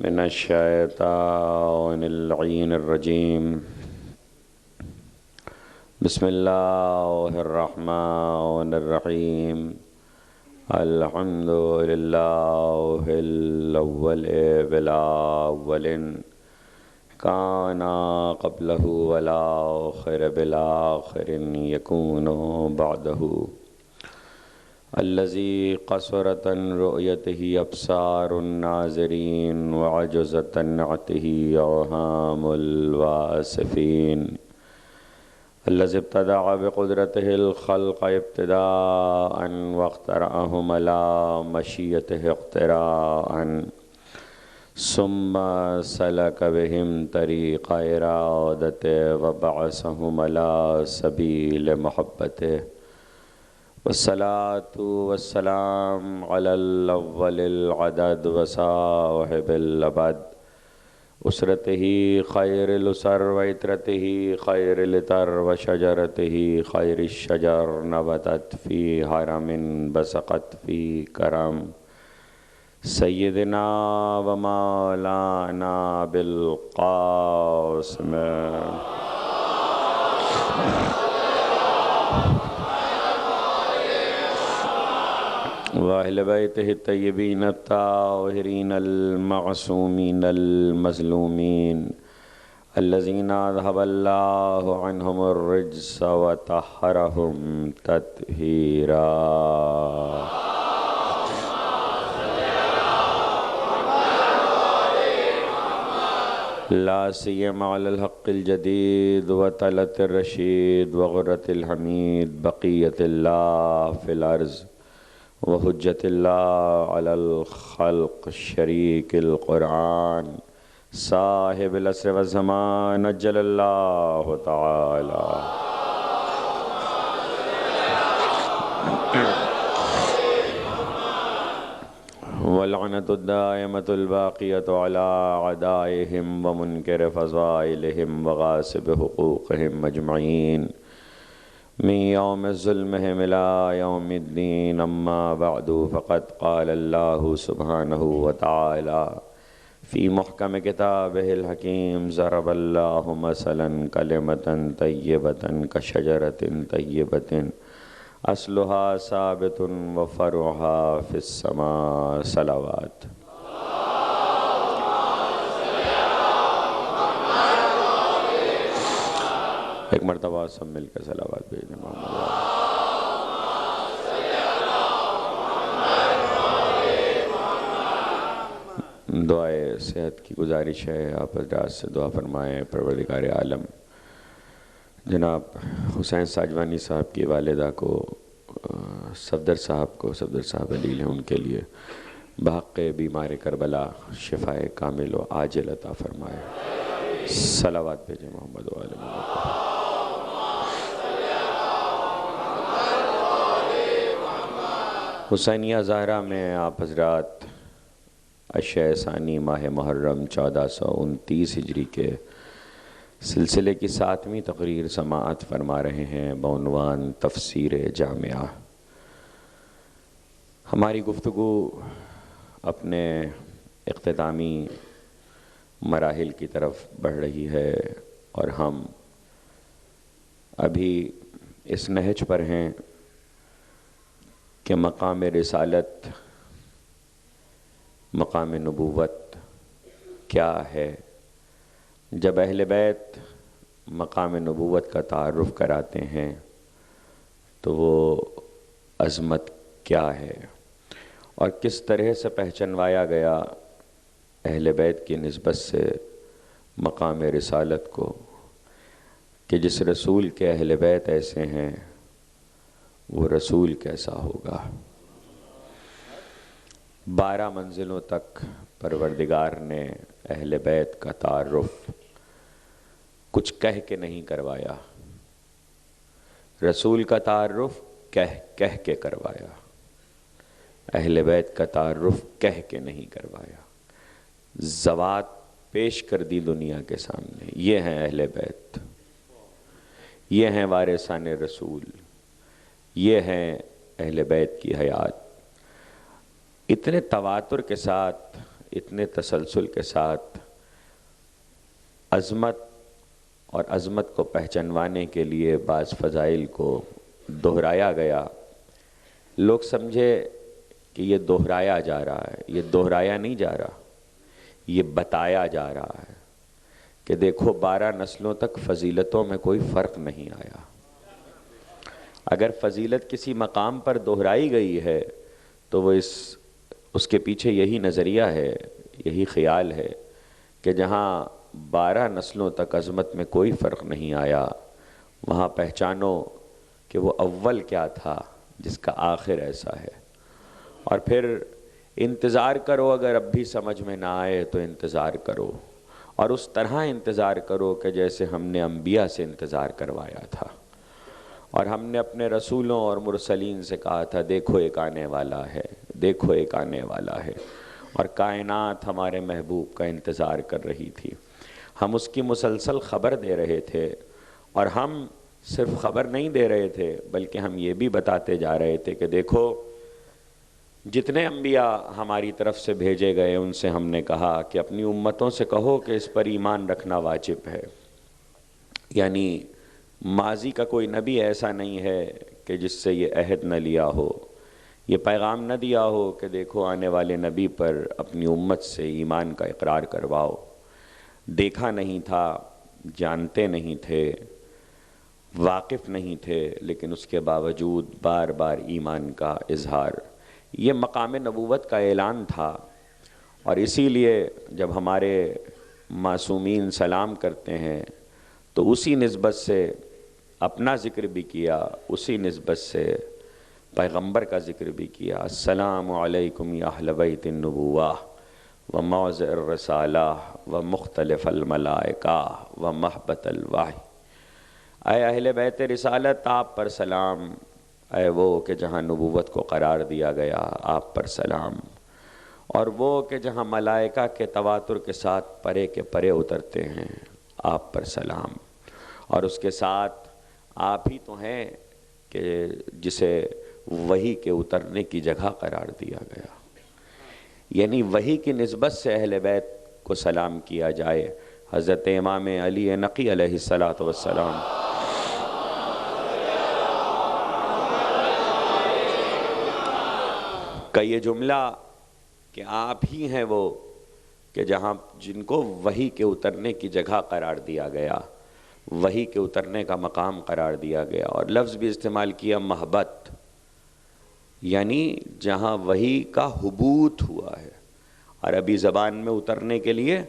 من الشیطان اللعین الرجیم بسم اللہ الرحمن الرحیم الحمد للہ الاول بالاول کان قبلہ والآخر بالآخر یکون بعدہ الذي قصرت عن رؤيته أبصار الناظرين وعجزت عن نعته أوهام الواصفين الذي ابتدع بقدرته الخلق ابتداء واخترعهم على مشيته اختراعا ثم سلك بهم طريق إرادته وبعثهم على سبيل محبته والصلاة والسلام على الأول العدد وصاحب الأبد أسرته خير الأسر وإترته خير الإتر وشجرته خير الشجر نبتت في هرم بسقت في كرم سيدنا ومولانا بالقاسم وأهل بيته الطيبين الطاهرين المعصومين المظلومين الذين أذهب الله عنهم الرجس وطهرهم تطهيرا لا سيما على الحق الجديد وطلة الرشيد وغرة الحميد بقية الله في الأرض وحجت اللہ علی الخلق شریک القرآن صاحب العصر والزمان اجل اللہ تعالی واللعنة الدائمة الباقية على أعدائهم ومنكر فضائلهم وغاصب حقوقهم أجمعين من يوم ظلمهم إلى يوم الدين أما بعد فقد قال الله سبحانه وتعالى في محكم كتابه الحكيم ضرب الله مثلا كلمة طيبة كشجرة طيبة أصلها ثابت وفرعها في السماء صلوات ایک مرتبہ سب مل کے صلوات بھیجیں محمد دعائے صحت کی گزارش ہے آپ حضرات سے دعا فرمائیں پروردگار عالم جناب حسین ساجوانی صاحب کی والدہ کو صفدر صاحب علیل ہیں ان کے لیے بحق بیمار کربلا شفائے کامل و عاجل عطا فرمائے صلوات بھیجیں محمد و آل محمد حسینیہ زہرہ میں آپ حضرات عشاء ثانی ماہ محرم 1429 ہجری کے سلسلے کی 7ویں تقریر سماعت فرما رہے ہیں بعنوان تفسیر جامعہ۔ ہماری گفتگو اپنے اختتامی مراحل کی طرف بڑھ رہی ہے اور ہم ابھی اس نہج پر ہیں کہ مقام رسالت مقام نبوت کیا ہے۔ جب اہل بیت مقام نبوت کا تعارف کراتے ہیں تو وہ عظمت کیا ہے اور کس طرح سے پہچنوایا گیا اہل بیت کی نسبت سے مقام رسالت کو کہ جس رسول کے اہل بیت ایسے ہیں وہ رسول کیسا ہوگا۔ 12 منزلوں تک پروردگار نے اہل بیت کا تعارف کچھ کہہ کے نہیں کروایا، رسول کا تعارف کہہ کے کروایا، اہل بیت کا تعارف کہہ کے نہیں کروایا، ذوات پیش کر دی دنیا کے سامنے۔ یہ ہیں اہل بیت، یہ ہیں وارثان رسول، یہ ہیں اہل بیت کی حیات۔ اتنے تواتر کے ساتھ اتنے تسلسل کے ساتھ عظمت اور عظمت کو پہچانوانے کے لیے بعض فضائل کو دہرایا گیا، لوگ سمجھے کہ یہ دہرایا جا رہا ہے، یہ دہرایا نہیں جا رہا، یہ بتایا جا رہا ہے کہ دیکھو 12 نسلوں تک فضیلتوں میں کوئی فرق نہیں آیا۔ اگر فضیلت کسی مقام پر دہرائی گئی ہے تو وہ اس کے پیچھے یہی نظریہ ہے، یہی خیال ہے کہ جہاں 12 نسلوں تک عظمت میں کوئی فرق نہیں آیا، وہاں پہچانو کہ وہ اول کیا تھا جس کا آخر ایسا ہے۔ اور پھر انتظار کرو، اگر اب بھی سمجھ میں نہ آئے تو انتظار کرو، اور اس طرح انتظار کرو کہ جیسے ہم نے انبیاء سے انتظار کروایا تھا، اور ہم نے اپنے رسولوں اور مرسلین سے کہا تھا دیکھو ایک آنے والا ہے، دیکھو ایک آنے والا ہے، اور کائنات ہمارے محبوب کا انتظار کر رہی تھی۔ ہم اس کی مسلسل خبر دے رہے تھے، اور ہم صرف خبر نہیں دے رہے تھے بلکہ ہم یہ بھی بتاتے جا رہے تھے کہ دیکھو جتنے انبیاء ہماری طرف سے بھیجے گئے ان سے ہم نے کہا کہ اپنی امتوں سے کہو کہ اس پر ایمان رکھنا واجب ہے، یعنی ماضی کا کوئی نبی ایسا نہیں ہے کہ جس سے یہ عہد نہ لیا ہو، یہ پیغام نہ دیا ہو کہ دیکھو آنے والے نبی پر اپنی امت سے ایمان کا اقرار کرواؤ۔ دیکھا نہیں تھا، جانتے نہیں تھے، واقف نہیں تھے، لیکن اس کے باوجود بار بار ایمان کا اظہار، یہ مقام نبوت کا اعلان تھا۔ اور اسی لیے جب ہمارے معصومین سلام کرتے ہیں تو اسی نسبت سے اپنا ذکر بھی کیا، اسی نسبت سے پیغمبر کا ذکر بھی کیا، السلام علیکم یا اہل بیت النبوہ و موضع الرسالہ و مختلف الملائکہ و محبت الوحی۔ اے اہل بیت رسالت آپ پر سلام، اے وہ کہ جہاں نبوت کو قرار دیا گیا آپ پر سلام، اور وہ کہ جہاں ملائکہ کے تواتر کے ساتھ پرے کے پرے اترتے ہیں آپ پر سلام، اور اس کے ساتھ آپ ہی تو ہیں کہ جسے وحی کے اترنے کی جگہ قرار دیا گیا، یعنی وحی کی نسبت سے اہل بیت کو سلام کیا جائے۔ حضرت امام علی نقی علیہ السلام کا یہ جملہ کہ آپ ہی ہیں وہ کہ جن کو وحی کے اترنے کی جگہ قرار دیا گیا، وحی کے اترنے کا مقام قرار دیا گیا، اور لفظ بھی استعمال کیا محبت، یعنی جہاں وحی کا حبوط ہوا ہے۔ عربی زبان میں اترنے کے لیے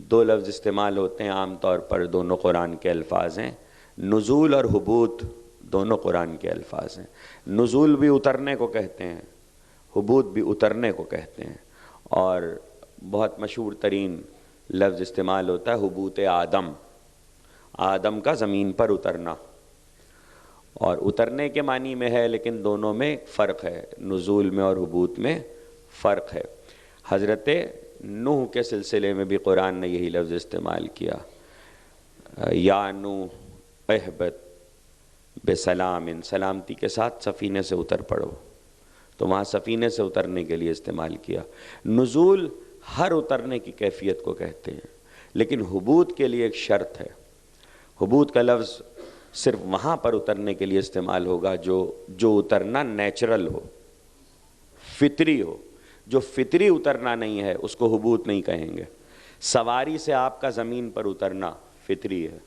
2 لفظ استعمال ہوتے ہیں عام طور پر، دونوں قرآن کے الفاظ ہیں، نزول اور حبوط، دونوں قرآن کے الفاظ ہیں۔ نزول بھی اترنے کو کہتے ہیں، حبوط بھی اترنے کو کہتے ہیں، اور بہت مشہور ترین لفظ استعمال ہوتا ہے حبوط آدم، آدم کا زمین پر اترنا، اور اترنے کے معنی میں ہے لیکن دونوں میں فرق ہے، نزول میں اور حبوط میں فرق ہے۔ حضرت نوح کے سلسلے میں بھی قرآن نے یہی لفظ استعمال کیا، یا نوح اہبط بسلام، سلامتی کے ساتھ سفینے سے اتر پڑو، تو وہاں سفینے سے اترنے کے لیے استعمال کیا۔ نزول ہر اترنے کی کیفیت کو کہتے ہیں، لیکن حبوط کے لیے ایک شرط ہے، حبوط کا لفظ صرف وہاں پر اترنے کے لیے استعمال ہوگا جو اترنا نیچرل ہو، فطری ہو۔ جو فطری اترنا نہیں ہے اس کو حبوط نہیں کہیں گے۔ سواری سے آپ کا زمین پر اترنا فطری ہے،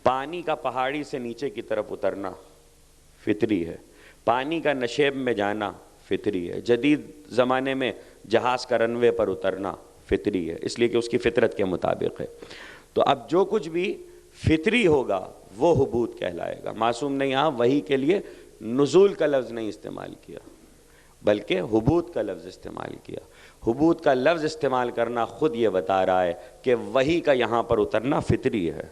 پانی کا پہاڑی سے نیچے کی طرف اترنا فطری ہے، پانی کا نشیب میں جانا فطری ہے، جدید زمانے میں جہاز کا رن وے پر اترنا فطری ہے، اس لیے کہ اس کی فطرت کے مطابق ہے۔ تو اب جو کچھ بھی فطری ہوگا وہ حبوط کہلائے گا۔ معصوم نے یہاں وحی کے لیے نزول کا لفظ نہیں استعمال کیا بلکہ حبوط کا لفظ استعمال کیا۔ حبوط کا لفظ استعمال کرنا خود یہ بتا رہا ہے کہ وحی کا یہاں پر اترنا فطری ہے،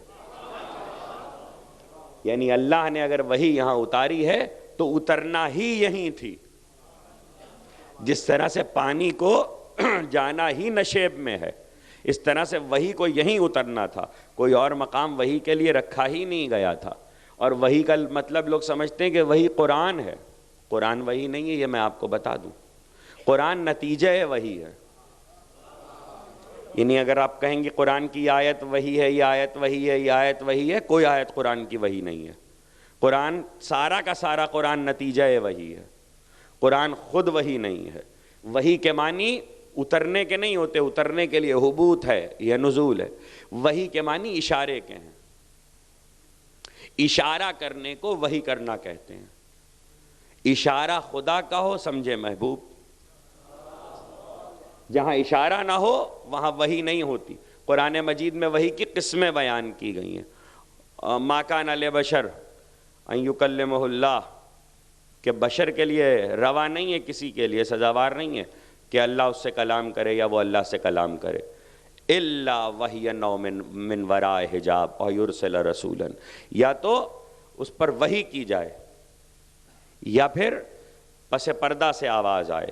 یعنی اللہ نے اگر وحی یہاں اتاری ہے تو اترنا ہی یہیں تھی، جس طرح سے پانی کو جانا ہی نشیب میں ہے، اس طرح سے وحی کو یہیں اترنا تھا، کوئی اور مقام وحی کے لیے رکھا ہی نہیں گیا تھا۔ اور وحی کا مطلب لوگ سمجھتے ہیں کہ وحی قرآن ہے، قرآن وحی نہیں ہے، یہ میں آپ کو بتا دوں، قرآن نتیجہ وحی ہے، یعنی اگر آپ کہیں گے قرآن کی آیت وہی ہے، یہ آیت وہی ہے، یہ آیت وہی ہے، کوئی آیت قرآن کی وہی نہیں ہے۔ قرآن سارا کا سارا قرآن نتیجہ وہی ہے، قرآن خود وہی نہیں ہے۔ وہی کے معنی اترنے کے نہیں ہوتے، اترنے کے لیے حبوط ہے یا نزول ہے۔ وہی کے معنی اشارے کے ہیں، اشارہ کرنے کو وہی کرنا کہتے ہیں۔ اشارہ خدا کا ہو سمجھے محبوب، جہاں اشارہ نہ ہو وہاں وحی نہیں ہوتی۔ قرآن مجید میں وحی کی قسمیں بیان کی گئی ہیں۔ ما کان لبشر ان یکلمہ اللہ، کہ بشر کے لیے روا نہیں ہے، کسی کے لیے سزاوار نہیں ہے کہ اللہ اس سے کلام کرے یا وہ اللہ سے کلام کرے، الا وحیا او من وراء حجاب اور یرسل رسولا، یا تو اس پر وحی کی جائے یا پھر پس پردہ سے آواز آئے۔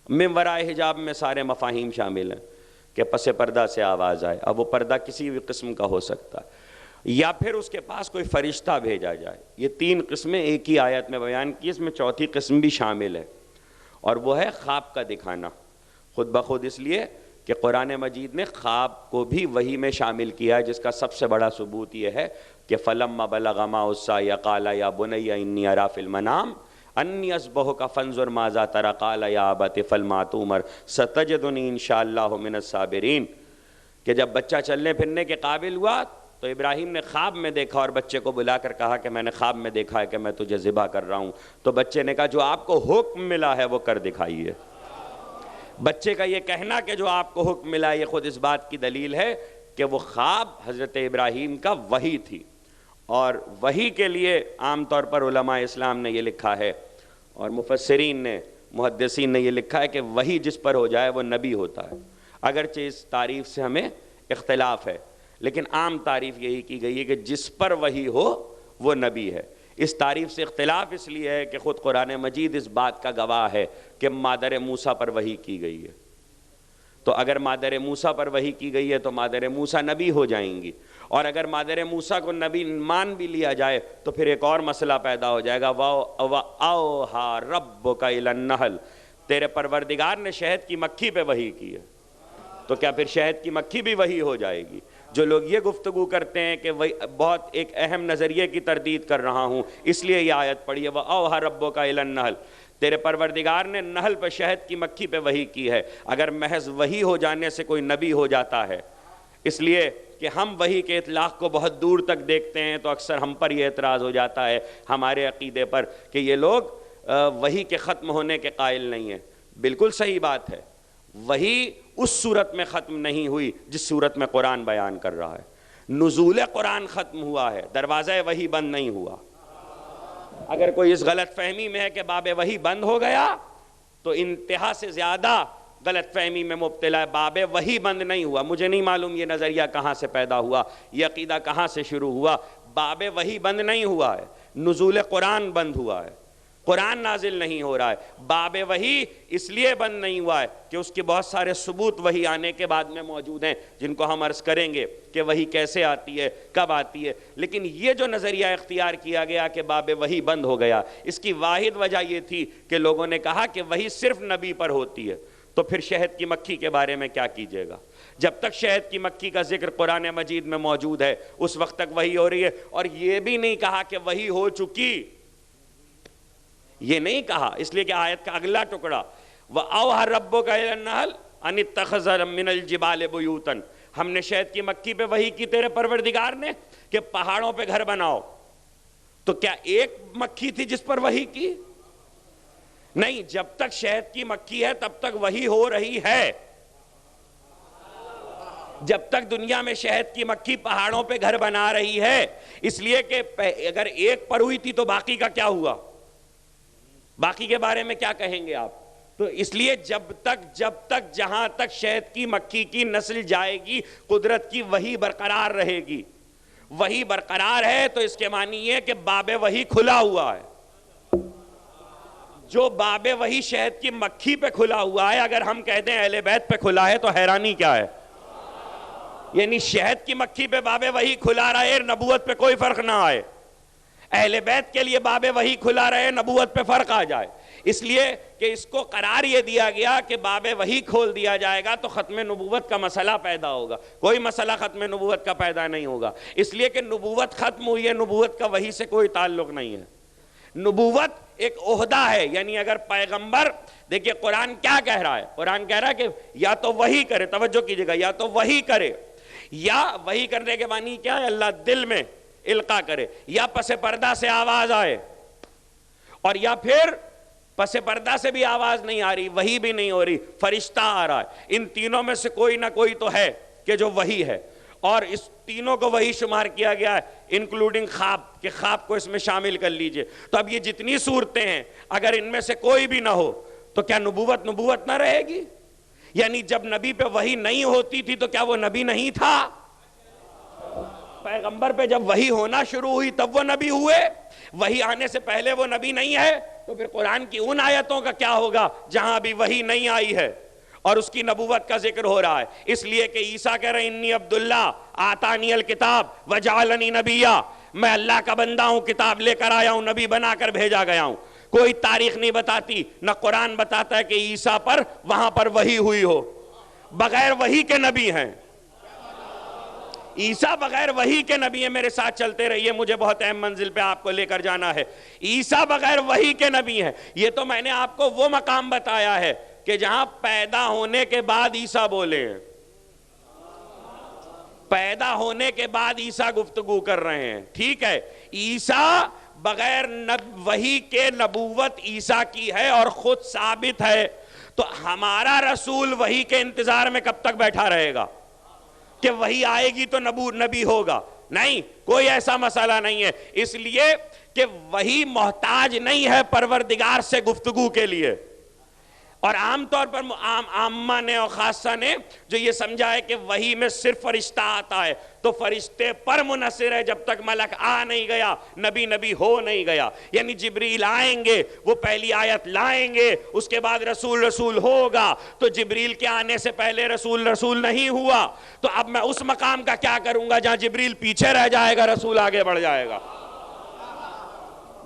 من وراء حجاب میں سارے مفاہیم شامل ہیں کہ پس پردہ سے آواز آئے۔ اب وہ پردہ کسی بھی قسم کا ہو سکتا ہے، یا پھر اس کے پاس کوئی فرشتہ بھیجا جائے۔ یہ تین قسمیں ایک ہی آیت میں بیان کی، اس میں چوتھی قسم بھی شامل ہے، اور وہ ہے خواب کا دکھانا، خود بخود اس لیے کہ قرآن مجید نے خواب کو بھی وحی میں شامل کیا ہے، جس کا سب سے بڑا ثبوت یہ ہے کہ فلما بلغ معه السعی قال یا بنی انی اری فی المنام انی اذبحک فانظر ماذا تری قال یا ابت افعل ما تؤمر ستجدنی ان شاء اللہ من الصابرین، کہ جب بچہ چلنے پھرنے کے قابل ہوا تو ابراہیم نے خواب میں دیکھا اور بچے کو بلا کر کہا کہ میں نے خواب میں دیکھا ہے کہ میں تجھے ذبح کر رہا ہوں۔ تو بچے نے کہا جو آپ کو حکم ملا ہے وہ کر دکھائیے۔ بچے کا یہ کہنا کہ جو آپ کو حکم ملا، یہ خود اس بات کی دلیل ہے کہ وہ خواب حضرت ابراہیم کا وحی تھی۔ اور وحی کے لیے عام طور پر علماء اسلام نے یہ لکھا ہے اور مفسرین نے، محدثین نے یہ لکھا ہے کہ وحی جس پر ہو جائے وہ نبی ہوتا ہے۔ اگرچہ اس تعریف سے ہمیں اختلاف ہے، لیکن عام تعریف یہی کی گئی ہے کہ جس پر وحی ہو وہ نبی ہے۔ اس تعریف سے اختلاف اس لیے ہے کہ خود قرآن مجید اس بات کا گواہ ہے کہ مادر موسیٰ پر وحی کی گئی ہے۔ تو اگر مادر موسیٰ پر وحی کی گئی ہے تو مادر موسیٰ نبی ہو جائیں گی، اور اگر مادر موسیٰ کو نبی مان بھی لیا جائے تو پھر ایک اور مسئلہ پیدا ہو جائے گا، وَأَوْحَىٰ رَبُّكَ إِلَى النَّحْلِ، تیرے پروردگار نے شہد کی مکھی پہ وحی کی ہے، تو کیا پھر شہد کی مکھی بھی وحی ہو جائے گی؟ جو لوگ یہ گفتگو کرتے ہیں کہ بہت ایک اہم نظریے کی تردید کر رہا ہوں اس لیے یہ آیت پڑھی ہے، وَأَوْحَىٰ رَبُّكَ إِلَى النَّحْلِ، تیرے پروردگار نے نحل پہ شہد کی مکھی پہ وحی کی ہے۔ اگر محض وحی ہو جانے سے کوئی نبی ہو جاتا ہے، اس لیے کہ ہم وحی کے اطلاق کو بہت دور تک دیکھتے ہیں تو اکثر ہم پر یہ اعتراض ہو جاتا ہے ہمارے عقیدے پر کہ یہ لوگ وحی کے ختم ہونے کے قائل نہیں ہیں۔ بالکل صحیح بات ہے، وحی اس صورت میں ختم نہیں ہوئی جس صورت میں قرآن بیان کر رہا ہے۔ نزول قرآن ختم ہوا ہے، دروازہ وحی بند نہیں ہوا۔ اگر کوئی اس غلط فہمی میں ہے کہ باب وحی بند ہو گیا تو انتہا سے زیادہ غلط فہمی میں مبتلا ہے۔ باب وحی بند نہیں ہوا، مجھے نہیں معلوم یہ نظریہ کہاں سے پیدا ہوا، یہ عقیدہ کہاں سے شروع ہوا۔ باب وحی بند نہیں ہوا ہے، نزول قرآن بند ہوا ہے، قرآن نازل نہیں ہو رہا ہے۔ باب وحی اس لیے بند نہیں ہوا ہے کہ اس کے بہت سارے ثبوت وحی آنے کے بعد میں موجود ہیں جن کو ہم عرض کریں گے کہ وحی کیسے آتی ہے، کب آتی ہے۔ لیکن یہ جو نظریہ اختیار کیا گیا کہ باب وحی بند ہو گیا، اس کی واحد وجہ یہ تھی کہ لوگوں نے کہا کہ وحی صرف نبی پر ہوتی ہے، تو پھر شہد کی مکھی کے بارے میں کیا کیجیے گا؟ جب تک شہد کی مکھی کا ذکر قرآن مجید میں موجود ہے اس وقت تک وحی ہو رہی ہے۔ اور یہ بھی نہیں کہا کہ وحی ہو چکی، یہ نہیں کہا، اس لیے کہ آیت کا اگلا ٹکڑا وَأَوْحَىٰ رَبُّكَ إِلَى النَّحْلِ أَنِ اتَّخِذَ مِنَ الْجِبَالِ بُيُوتًا، ہم نے شہد کی مکھی پہ وحی کی تیرے پروردگار نے کہ پہاڑوں پہ گھر بناؤ۔ تو کیا ایک مکھی تھی جس پر وحی کی؟ نہیں، جب تک شہد کی مکھی ہے تب تک وحی ہو رہی ہے۔ جب تک دنیا میں شہد کی مکھی پہاڑوں پہ گھر بنا رہی ہے، اس لیے کہ اگر ایک پر ہوئی تھی تو باقی کا کیا ہوا؟ باقی کے بارے میں کیا کہیں گے آپ؟ تو اس لیے جب تک جہاں تک شہد کی مکھی کی نسل جائے گی قدرت کی وحی برقرار رہے گی۔ وحی برقرار ہے تو اس کے معنی یہ کہ باب وحی کھلا ہوا ہے۔ جو باب وحی شہد کی مکھی پہ کھلا ہوا ہے، اگر ہم کہتے ہیں اہل بیت پہ کھلا ہے تو حیرانی کیا ہے؟ یعنی شہد کی مکھی پہ باب وحی کھلا رہے، نبوت پہ کوئی فرق نہ آئے۔ اہل بیت کے لیے باب وحی کھلا رہے، نبوت پہ فرق آ جائے، اس لیے کہ اس کو قرار یہ دیا گیا کہ باب وحی کھول دیا جائے گا تو ختم نبوت کا مسئلہ پیدا ہوگا. کوئی مسئلہ ختم نبوت کا پیدا نہیں ہوگا، اس لیے کہ نبوت ختم ہوئی ہے، نبوت کا وحی سے کوئی تعلق نہیں ہے. نبوت ایک عہدہ ہے، یعنی اگر پیغمبر، دیکھیے قرآن کیا کہہ رہا ہے، قرآن کہہ رہا ہے کہ یا تو وحی کرے، توجہ کیجئے گا، یا تو وحی کرے، یا وحی کرنے کے معنی کیا ہے، اللہ دل میں القا کرے، یا پس پردہ سے آواز آئے، اور یا پھر پس پردہ سے بھی آواز نہیں آ رہی، وحی بھی نہیں ہو رہی، فرشتہ آ رہا ہے. ان تینوں میں سے کوئی نہ کوئی تو ہے کہ جو وحی ہے، اور اس تینوں کو وحی شمار کیا گیا ہے انکلوڈنگ خواب، کہ خواب کو اس میں شامل کر لیجئے. تو اب یہ جتنی صورتیں ہیں اگر ان میں سے کوئی بھی نہ ہو تو کیا نبوت نہ رہے گی؟ یعنی جب نبی پہ وحی نہیں ہوتی تھی تو کیا وہ نبی نہیں تھا؟ پیغمبر پہ جب وحی ہونا شروع ہوئی تب وہ نبی ہوئے. وحی آنے سے پہلے وہ نبی نہیں ہے تو پھر قرآن کی ان آیتوں کا کیا ہوگا جہاں بھی وحی نہیں آئی ہے اور اس کی نبوت کا ذکر ہو رہا ہے. اس لیے کہ عیسیٰ کہہ رہے ہیں انی عبداللہ آتانی الکتاب وجعلنی نبیا، میں اللہ کا بندہ ہوں، کتاب لے کر آیا ہوں، نبی بنا کر بھیجا گیا ہوں. کوئی تاریخ نہیں بتاتی، نہ قرآن بتاتا ہے کہ عیسیٰ پر وہاں پر وحی ہوئی ہو. بغیر وحی کے نبی ہیں عیسیٰ، بغیر وحی کے نبی ہیں. میرے ساتھ چلتے رہیے، مجھے بہت اہم منزل پہ آپ کو لے کر جانا ہے. عیسیٰ بغیر وحی کے نبی ہیں. یہ تو میں نے آپ کو وہ مقام بتایا ہے کہ جہاں پیدا ہونے کے بعد عیسیٰ بولے ہیں، پیدا ہونے کے بعد عیسیٰ گفتگو کر رہے ہیں. ٹھیک ہے، عیسیٰ بغیر وحی کے نبوت عیسیٰ کی ہے اور خود ثابت ہے. تو ہمارا رسول وحی کے انتظار میں کب تک بیٹھا رہے گا کہ وحی آئے گی تو نبی ہوگا؟ نہیں، کوئی ایسا مسئلہ نہیں ہے. اس لیے کہ وحی محتاج نہیں ہے پروردگار سے گفتگو کے لیے. اور عام طور پر عامہ نے اور خاصہ نے جو یہ سمجھا ہے کہ وحی میں صرف فرشتہ آتا ہے تو فرشتے پر منحصر ہے، جب تک ملک آ نہیں گیا نبی ہو نہیں گیا. یعنی جبریل آئیں گے، وہ پہلی آیت لائیں گے، اس کے بعد رسول ہوگا. تو جبریل کے آنے سے پہلے رسول نہیں ہوا. تو اب میں اس مقام کا کیا کروں گا جہاں جبریل پیچھے رہ جائے گا، رسول آگے بڑھ جائے گا؟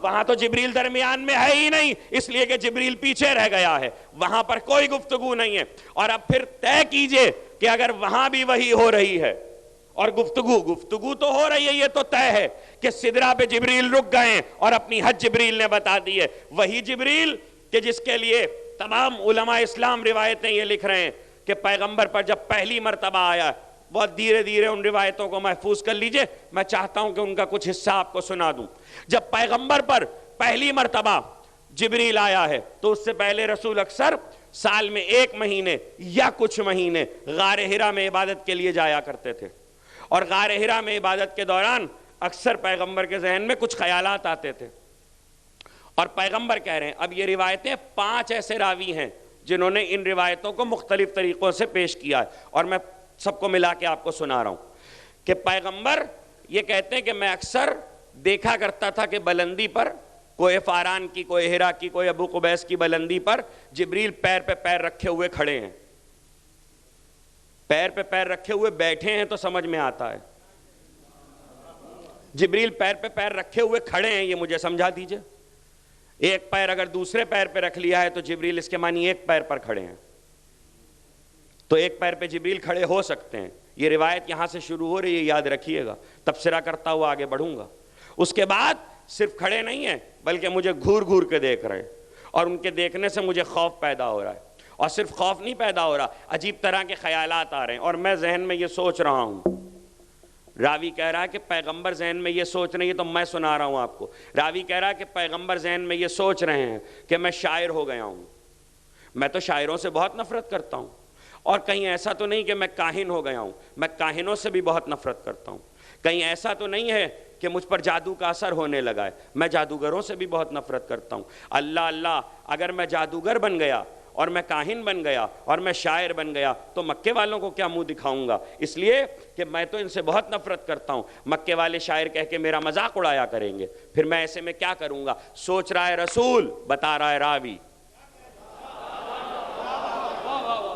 وہاں تو جبریل درمیان میں ہے ہی نہیں، اس لیے کہ جبریل پیچھے رہ گیا ہے، وہاں پر کوئی گفتگو نہیں ہے. اور اب پھر طے کیجئے کہ اگر وہاں بھی وحی ہو رہی ہے اور گفتگو تو ہو رہی ہے، یہ تو طے ہے کہ سدرہ پہ جبریل رک گئے اور اپنی حد جبریل نے بتا دی ہے. وہی جبریل کہ جس کے لیے تمام علماء اسلام روایتیں یہ لکھ رہے ہیں کہ پیغمبر پر جب پہلی مرتبہ آیا، بہت دھیرے دھیرے ان روایتوں کو محفوظ کر لیجئے، میں چاہتا ہوں کہ ان کا کچھ حصہ آپ کو سنا دوں. جب پیغمبر پر پہلی مرتبہ جبریل آیا ہے تو اس سے پہلے رسول اکثر سال میں 1 مہینے یا کچھ مہینے غار حرا میں عبادت کے لیے جایا کرتے تھے. اور غار حرا میں عبادت کے دوران اکثر پیغمبر کے ذہن میں کچھ خیالات آتے تھے اور پیغمبر کہہ رہے ہیں. اب یہ روایتیں 5 ایسے راوی ہیں جنہوں نے ان روایتوں کو مختلف طریقوں سے پیش کیا ہے اور میں سب کو ملا کے آپ کو سنا رہا ہوں کہ پیغمبر یہ کہتے ہیں کہ میں اکثر دیکھا کرتا تھا کہ بلندی پر کوئی فاران کی، کوئی ہرا کی، کوئی ابو قبیس کی بلندی پر جبریل پیر پہ پیر رکھے ہوئے کھڑے ہیں. پیر پہ پیر رکھے ہوئے بیٹھے ہیں تو سمجھ میں آتا ہے، جبریل پیر پہ پیر رکھے ہوئے کھڑے ہیں یہ مجھے سمجھا دیجئے. ایک پیر اگر دوسرے پیر پہ رکھ لیا ہے تو جبریل اس کے معنی ایک پیر پر کھڑے ہیں، تو ایک پیر پہ جبریل کھڑے ہو سکتے ہیں. یہ روایت یہاں سے شروع ہو رہی ہے، یاد رکھیے گا، تبصرہ کرتا ہوا آگے بڑھوں گا. اس کے بعد صرف کھڑے نہیں ہیں بلکہ مجھے گھور کے دیکھ رہے ہیں اور ان کے دیکھنے سے مجھے خوف پیدا ہو رہا ہے. اور صرف خوف نہیں پیدا ہو رہا، عجیب طرح کے خیالات آ رہے ہیں اور میں ذہن میں یہ سوچ رہا ہوں. راوی کہہ رہا ہے کہ پیغمبر ذہن میں یہ سوچ رہے ہیں، تو میں سنا رہا ہوں آپ کو. راوی کہہ رہا ہے کہ پیغمبر ذہن میں یہ سوچ رہے ہیں کہ میں شاعر ہو گیا ہوں. میں تو شاعروں سے بہت نفرت کرتا ہوں، اور کہیں ایسا تو نہیں کہ میں کاہن ہو گیا ہوں، میں کاہنوں سے بھی بہت نفرت کرتا ہوں. کہیں ایسا تو نہیں ہے کہ مجھ پر جادو کا اثر ہونے لگا ہے، میں جادوگروں سے بھی بہت نفرت کرتا ہوں. اللہ، اگر میں جادوگر بن گیا اور میں کاہن بن گیا اور میں شاعر بن گیا تو مکے والوں کو کیا منہ دکھاؤں گا؟ اس لیے کہ میں تو ان سے بہت نفرت کرتا ہوں. مکے والے شاعر کہہ کے میرا مذاق اڑایا کریں گے، پھر میں ایسے میں کیا کروں گا؟ سوچ رہا ہے رسول، بتا رہا ہے راوی.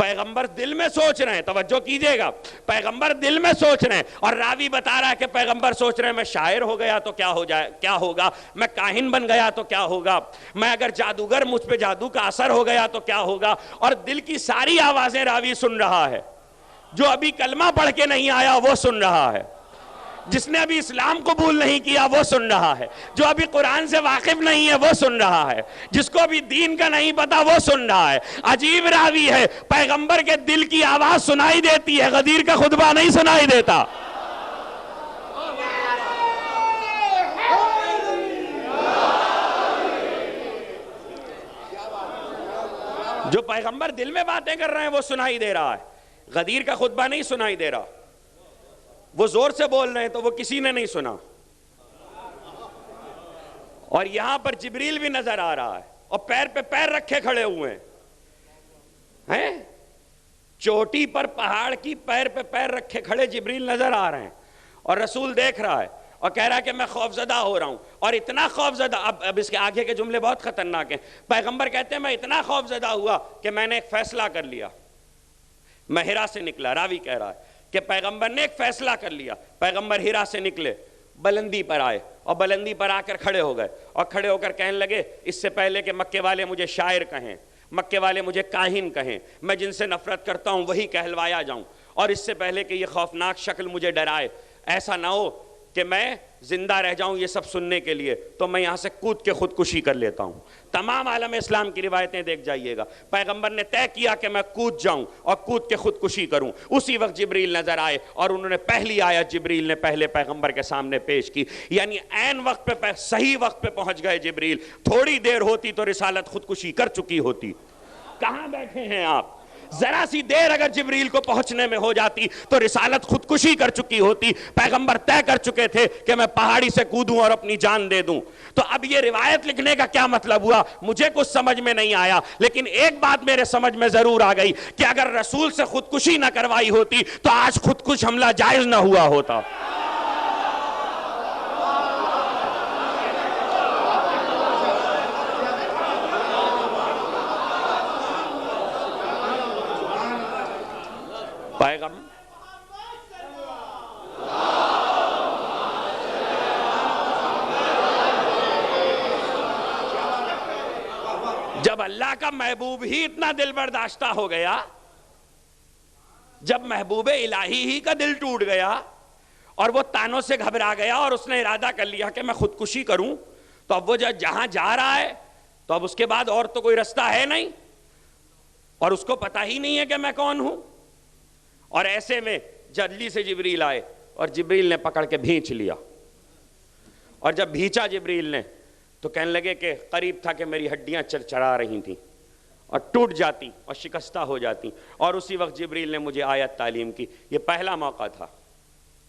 پیغمبر دل میں سوچ رہے ہیں، توجہ کیجئے گا، پیغمبر دل میں سوچ رہے ہیں، اور راوی بتا رہا ہے کہ پیغمبر سوچ رہے ہیں میں شاعر ہو گیا تو کیا ہوگا، میں کاہن بن گیا تو کیا ہوگا، میں اگر جادوگر مجھ پہ جادو کا اثر ہو گیا تو کیا ہوگا، اور دل کی ساری آوازیں راوی سن رہا ہے، جو ابھی کلمہ پڑھ کے نہیں آیا وہ سن رہا ہے، جس نے ابھی اسلام قبول نہیں کیا وہ سن رہا ہے، جو ابھی قرآن سے واقف نہیں ہے وہ سن رہا ہے، جس کو ابھی دین کا نہیں پتا وہ سن رہا ہے۔ عجیب راوی ہے، پیغمبر کے دل کی آواز سنائی دیتی ہے، غدیر کا خطبہ نہیں سنائی دیتا۔ جو پیغمبر دل میں باتیں کر رہے ہیں وہ سنائی دے رہا ہے، غدیر کا خطبہ نہیں سنائی دے رہا۔ وہ زور سے بول رہے ہیں تو وہ کسی نے نہیں سنا، اور یہاں پر جبریل بھی نظر آ رہا ہے، اور پیر پہ پیر رکھے کھڑے ہوئے ہیں، چوٹی پر پہاڑ کی پیر پہ پیر رکھے کھڑے جبریل نظر آ رہے ہیں، اور رسول دیکھ رہا ہے اور کہہ رہا ہے کہ میں خوفزدہ ہو رہا ہوں، اور اتنا خوفزدہ، اب اس کے آگے کے جملے بہت خطرناک ہیں۔ پیغمبر کہتے ہیں میں اتنا خوفزدہ ہوا کہ میں نے ایک فیصلہ کر لیا، میں ہرا سے نکلا۔ راوی کہہ رہا ہے کہ پیغمبر نے ایک فیصلہ کر لیا، پیغمبر ہرا سے نکلے، بلندی پر آئے، اور بلندی پر آ کر کھڑے ہو گئے، اور کھڑے ہو کر کہنے لگے اس سے پہلے کہ مکے والے مجھے شاعر کہیں، مکے والے مجھے کاہن کہیں، میں جن سے نفرت کرتا ہوں وہی کہلوایا جاؤں، اور اس سے پہلے کہ یہ خوفناک شکل مجھے ڈرائے، ایسا نہ ہو کہ میں زندہ رہ جاؤں یہ سب سننے کے لیے، تو میں یہاں سے کود کے خودکشی کر لیتا ہوں۔ تمام عالم اسلام کی روایتیں دیکھ جائیے گا، پیغمبر نے طے کیا کہ میں کود جاؤں اور کود کے خودکشی کروں۔ اسی وقت جبریل نظر آئے، اور انہوں نے پہلی آیت جبریل نے پہلے پیغمبر کے سامنے پیش کی، یعنی عین وقت پہ صحیح وقت پہ پہنچ گئے جبریل۔ تھوڑی دیر ہوتی تو رسالت خودکشی کر چکی ہوتی۔ کہاں بیٹھے ہیں آپ؟ ذرا سی دیر اگر جبریل کو پہنچنے میں ہو جاتی تو رسالت خودکشی کر چکی ہوتی۔ پیغمبر طے کر چکے تھے کہ میں پہاڑی سے کودوں اور اپنی جان دے دوں۔ تو اب یہ روایت لکھنے کا کیا مطلب ہوا مجھے کچھ سمجھ میں نہیں آیا، لیکن ایک بات میرے سمجھ میں ضرور آ گئی کہ اگر رسول سے خودکشی نہ کروائی ہوتی تو آج خودکش حملہ جائز نہ ہوا ہوتا۔ جب اللہ کا محبوب ہی اتنا دل برداشتہ ہو گیا، جب محبوب الہی ہی کا دل ٹوٹ گیا اور وہ تانوں سے گھبرا گیا اور اس نے ارادہ کر لیا کہ میں خودکشی کروں، تو اب وہ جہاں جا رہا ہے تو اب اس کے بعد اور تو کوئی رستہ ہے نہیں، اور اس کو پتہ ہی نہیں ہے کہ میں کون ہوں۔ اور ایسے میں جلدی سے جبریل آئے اور جبریل نے پکڑ کے بھینچ لیا، اور جب بھینچا جبریل نے تو کہنے لگے کہ قریب تھا کہ میری ہڈیاں چرچرا رہی تھیں اور ٹوٹ جاتی اور شکستہ ہو جاتی، اور اسی وقت جبریل نے مجھے آیت تعلیم کی۔ یہ پہلا موقع تھا،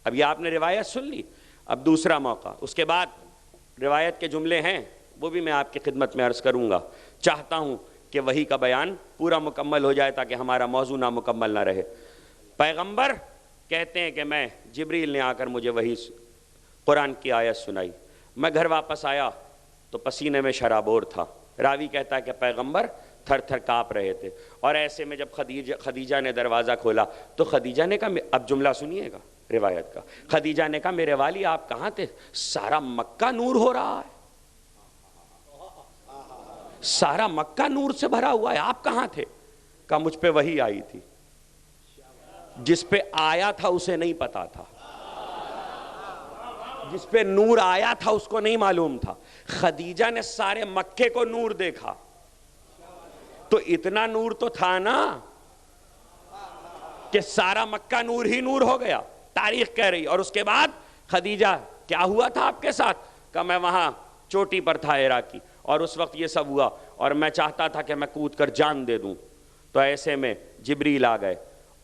اب یہ آپ نے روایت سن لی، اب دوسرا موقع۔ اس کے بعد روایت کے جملے ہیں وہ بھی میں آپ کی خدمت میں عرض کروں گا، چاہتا ہوں کہ وحی کا بیان پورا مکمل ہو جائے تاکہ ہمارا موضوع نامکمل نہ رہے۔ پیغمبر کہتے ہیں کہ میں جبریل نے آ کر مجھے وحی قرآن کی آیت سنائی، میں گھر واپس آیا تو پسینے میں شرابور تھا۔ راوی کہتا ہے کہ پیغمبر تھر تھر کانپ رہے تھے، اور ایسے میں جب خدیجہ نے دروازہ کھولا تو خدیجہ نے کہا، اب جملہ سنیے گا روایت کا، خدیجہ نے کہا میرے والی آپ کہاں تھے؟ سارا مکہ نور ہو رہا ہے، سارا مکہ نور سے بھرا ہوا ہے، آپ کہاں تھے؟ کہا مجھ پہ وحی آئی تھی، جس پہ آیا تھا اسے نہیں پتا تھا، جس پہ نور آیا تھا اس کو نہیں معلوم تھا۔ خدیجہ نے سارے مکے کو نور دیکھا تو اتنا نور تو تھا نا کہ سارا مکہ نور ہی نور ہو گیا، تاریخ کہہ رہی۔ اور اس کے بعد خدیجہ کیا ہوا تھا آپ کے ساتھ؟ کہ میں وہاں چوٹی پر تھا ہیرا کی، اور اس وقت یہ سب ہوا، اور میں چاہتا تھا کہ میں کود کر جان دے دوں، تو ایسے میں جبریل آ گئے،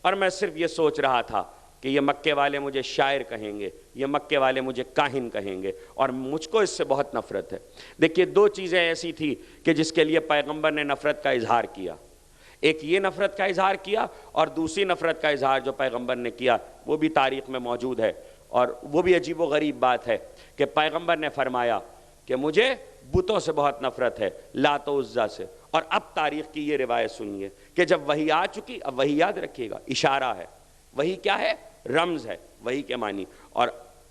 اور میں صرف یہ سوچ رہا تھا کہ یہ مکے والے مجھے شاعر کہیں گے، یہ مکے والے مجھے کاہن کہیں گے، اور مجھ کو اس سے بہت نفرت ہے۔ دیکھیے دو چیزیں ایسی تھی کہ جس کے لیے پیغمبر نے نفرت کا اظہار کیا، ایک یہ نفرت کا اظہار کیا، اور دوسری نفرت کا اظہار جو پیغمبر نے کیا وہ بھی تاریخ میں موجود ہے، اور وہ بھی عجیب و غریب بات ہے کہ پیغمبر نے فرمایا کہ مجھے بتوں سے بہت نفرت ہے، لات و عزیٰ سے، اور اب تاریخ کی یہ روایت سنیے کہ جب وحی آ چکی، اب وحی یاد رکھیے گا اشارہ ہے، وحی کیا ہے؟ رمز ہے، وحی کے معنی. اور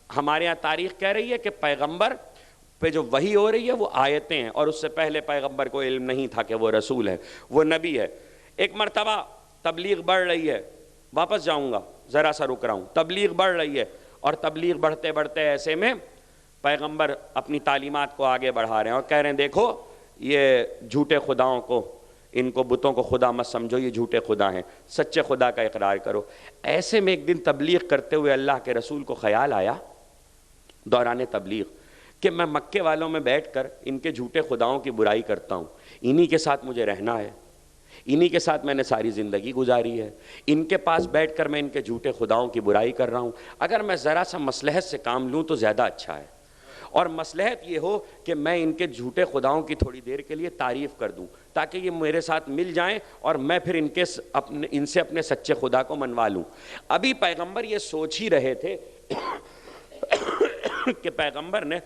ہمارے ہاں تاریخ کہہ رہی ہے کہ پیغمبر پہ جو وحی ہو رہی ہے وہ آیتیں ہیں، اور اس سے پہلے پیغمبر کو علم نہیں تھا کہ وہ رسول ہے، وہ نبی ہے. ایک مرتبہ تبلیغ بڑھ رہی ہے، واپس جاؤں گا، ذرا سا رک رہا ہوں. تبلیغ بڑھ رہی ہے، اور تبلیغ بڑھتے بڑھتے ایسے میں پیغمبر اپنی تعلیمات کو آگے بڑھا رہے ہیں اور کہہ رہے ہیں دیکھو یہ جھوٹے خداؤں کو، ان کو بتوں کو خدا مت سمجھو، یہ جھوٹے خدا ہیں، سچے خدا کا اقرار کرو. ایسے میں ایک دن تبلیغ کرتے ہوئے اللہ کے رسول کو خیال آیا دوران تبلیغ کہ میں مکے والوں میں بیٹھ کر ان کے جھوٹے خداؤں کی برائی کرتا ہوں، انہی کے ساتھ مجھے رہنا ہے، انہی کے ساتھ میں نے ساری زندگی گزاری ہے، ان کے پاس بیٹھ کر میں ان کے جھوٹے خداؤں کی برائی کر رہا ہوں. اگر میں ذرا سا مصلحت سے کام لوں تو زیادہ اچھا ہے، اور مصلحت یہ ہو کہ میں ان کے جھوٹے خداؤں کی تھوڑی دیر کے لیے تعریف کر دوں تاکہ یہ میرے ساتھ مل جائیں اور میں پھر ان سے اپنے سچے خدا کو منوا لوں. ابھی پیغمبر یہ سوچ ہی رہے تھے کہ پیغمبر نے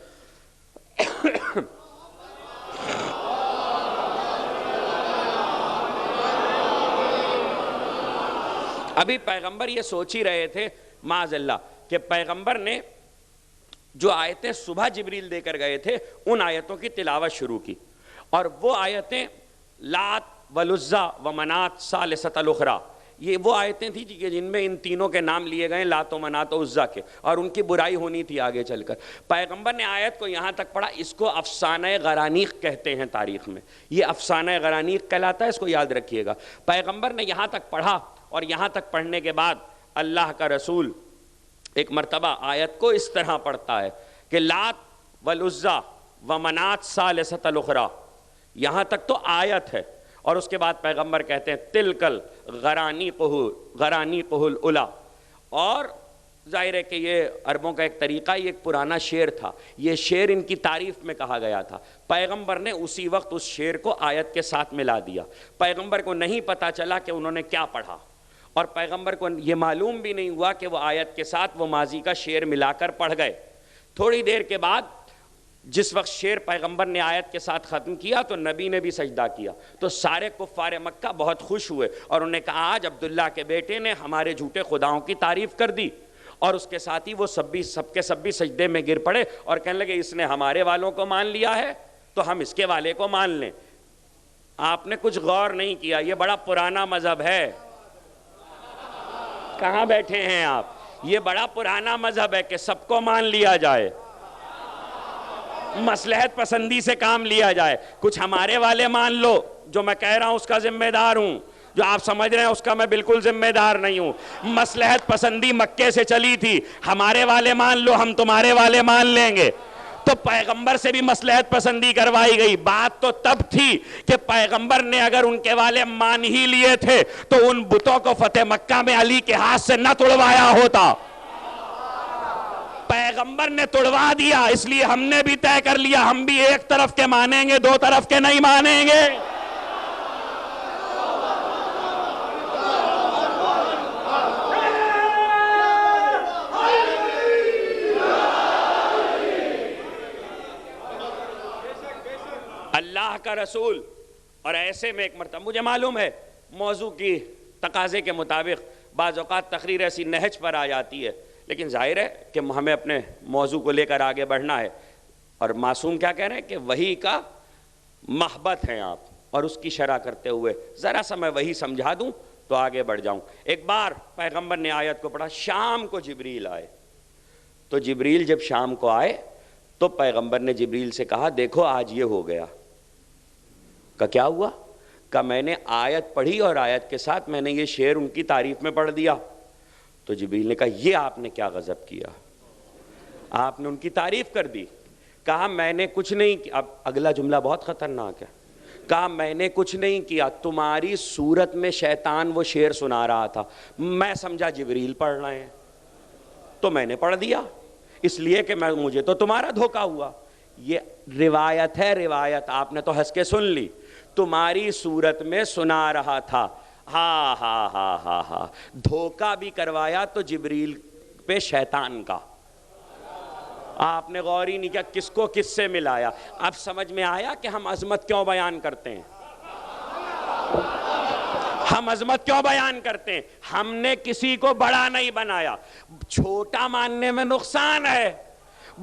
یہ سوچ ہی رہے تھے معاذ اللہ کہ پیغمبر نے جو آیتیں صبح جبریل دے کر گئے تھے ان آیتوں کی تلاوت شروع کی، اور وہ آیتیں لات والعزیٰ ومنات ثالثۃ الاخریٰ، یہ وہ آیتیں تھیں کہ جن میں ان تینوں کے نام لیے گئے، لات و منات و عزیٰ کے، اور ان کی برائی ہونی تھی آگے چل کر. پیغمبر نے آیت کو یہاں تک پڑھا، اس کو افسانہ غرانیق کہتے ہیں تاریخ میں، یہ افسانہ غرانیق کہلاتا ہے، اس کو یاد رکھیے گا. پیغمبر نے یہاں تک پڑھا، اور یہاں تک پڑھنے کے بعد اللہ کا رسول ایک مرتبہ آیت کو اس طرح پڑھتا ہے کہ لات والعزیٰ ومنات ثالثۃ الاخریٰ، یہاں تک تو آیت ہے، اور اس کے بعد پیغمبر کہتے ہیں تلکل غرانیقہ الاولیٰ. اور ظاہر ہے کہ یہ عربوں کا ایک طریقہ، یہ ایک پرانا شعر تھا، یہ شعر ان کی تعریف میں کہا گیا تھا. پیغمبر نے اسی وقت اس شعر کو آیت کے ساتھ ملا دیا. پیغمبر کو نہیں پتا چلا کہ انہوں نے کیا پڑھا، اور پیغمبر کو یہ معلوم بھی نہیں ہوا کہ وہ آیت کے ساتھ وہ ماضی کا شعر ملا کر پڑھ گئے. تھوڑی دیر کے بعد جس وقت شعر پیغمبر نے آیت کے ساتھ ختم کیا تو نبی نے بھی سجدہ کیا، تو سارے کفار مکہ بہت خوش ہوئے اور انہوں نے کہا آج عبداللہ کے بیٹے نے ہمارے جھوٹے خداؤں کی تعریف کر دی. اور اس کے ساتھ ہی وہ سب کے سب بھی سجدے میں گر پڑے اور کہنے لگے اس نے ہمارے والوں کو مان لیا ہے تو ہم اس کے والے کو مان لیں. آپ نے کچھ غور نہیں کیا، یہ بڑا پرانا مذہب ہے. کہاں بیٹھے ہیں آپ؟ یہ بڑا پرانا مذہب ہے کہ سب کو مان لیا جائے، مصلحت پسندی سے کام لیا جائے. کچھ ہمارے والے مان لو، جو میں کہہ رہا ہوں اس کا ذمہ دار ہوں، جو آپ سمجھ رہے ہیں اس کا میں بالکل ذمہ دار نہیں ہوں. مصلحت پسندی مکے سے چلی تھی، ہمارے والے مان لو ہم تمہارے والے مان لیں گے. تو پیغمبر سے بھی مصلحت پسندی کروائی گئی. بات تو تب تھی کہ پیغمبر نے اگر ان کے والے مان ہی لیے تھے تو ان بتوں کو فتح مکہ میں علی کے ہاتھ سے نہ توڑوایا ہوتا. پیغمبر نے توڑوا دیا، اس لیے ہم نے بھی طے کر لیا ہم بھی ایک طرف کے مانیں گے، دو طرف کے نہیں مانیں گے. اللہ کا رسول. اور ایسے میں ایک مرتبہ مجھے معلوم ہے موضوع کی تقاضے کے مطابق بعض اوقات تقریر ایسی نہج پر آ جاتی ہے، لیکن ظاہر ہے کہ ہمیں اپنے موضوع کو لے کر آگے بڑھنا ہے. اور معصوم کیا کہہ رہے ہیں کہ وحی کا محبت ہیں آپ، اور اس کی شرح کرتے ہوئے ذرا سا میں وہی سمجھا دوں تو آگے بڑھ جاؤں. ایک بار پیغمبر نے آیت کو پڑھا، شام کو جبریل آئے. تو جبریل جب شام کو آئے تو پیغمبر نے جبریل سے کہا دیکھو آج یہ ہو گیا. کہ کیا ہوا؟ کہ میں نے آیت پڑھی اور آیت کے ساتھ میں نے یہ شعر ان کی تعریف میں پڑھ دیا. تو جبریل نے کہا یہ آپ نے کیا غضب کیا، آپ نے ان کی تعریف کر دی. کہا میں نے کچھ نہیں کیا. اب اگلا جملہ بہت خطرناک ہے. کہا میں نے کچھ نہیں کیا، تمہاری صورت میں شیطان وہ شعر سنا رہا تھا، میں سمجھا جبریل پڑھ رہے ہیں تو میں نے پڑھ دیا، اس لیے کہ مجھے تو تمہارا دھوکہ ہوا. یہ روایت ہے، روایت آپ نے تو ہنس کے سن لی. تمہاری صورت میں سنا رہا تھا. ہاں ہاں ہاں ہاں ہاں، دھوکہ بھی کروایا تو جبریل پہ شیطان کا. آپ نے غور ہی نہیں کیا کس کو کس سے ملایا. اب سمجھ میں آیا کہ ہم عظمت کیوں بیان کرتے ہیں. ہم عظمت کیوں بیان کرتے ہیں؟ ہم نے کسی کو بڑا نہیں بنایا. چھوٹا ماننے میں نقصان ہے،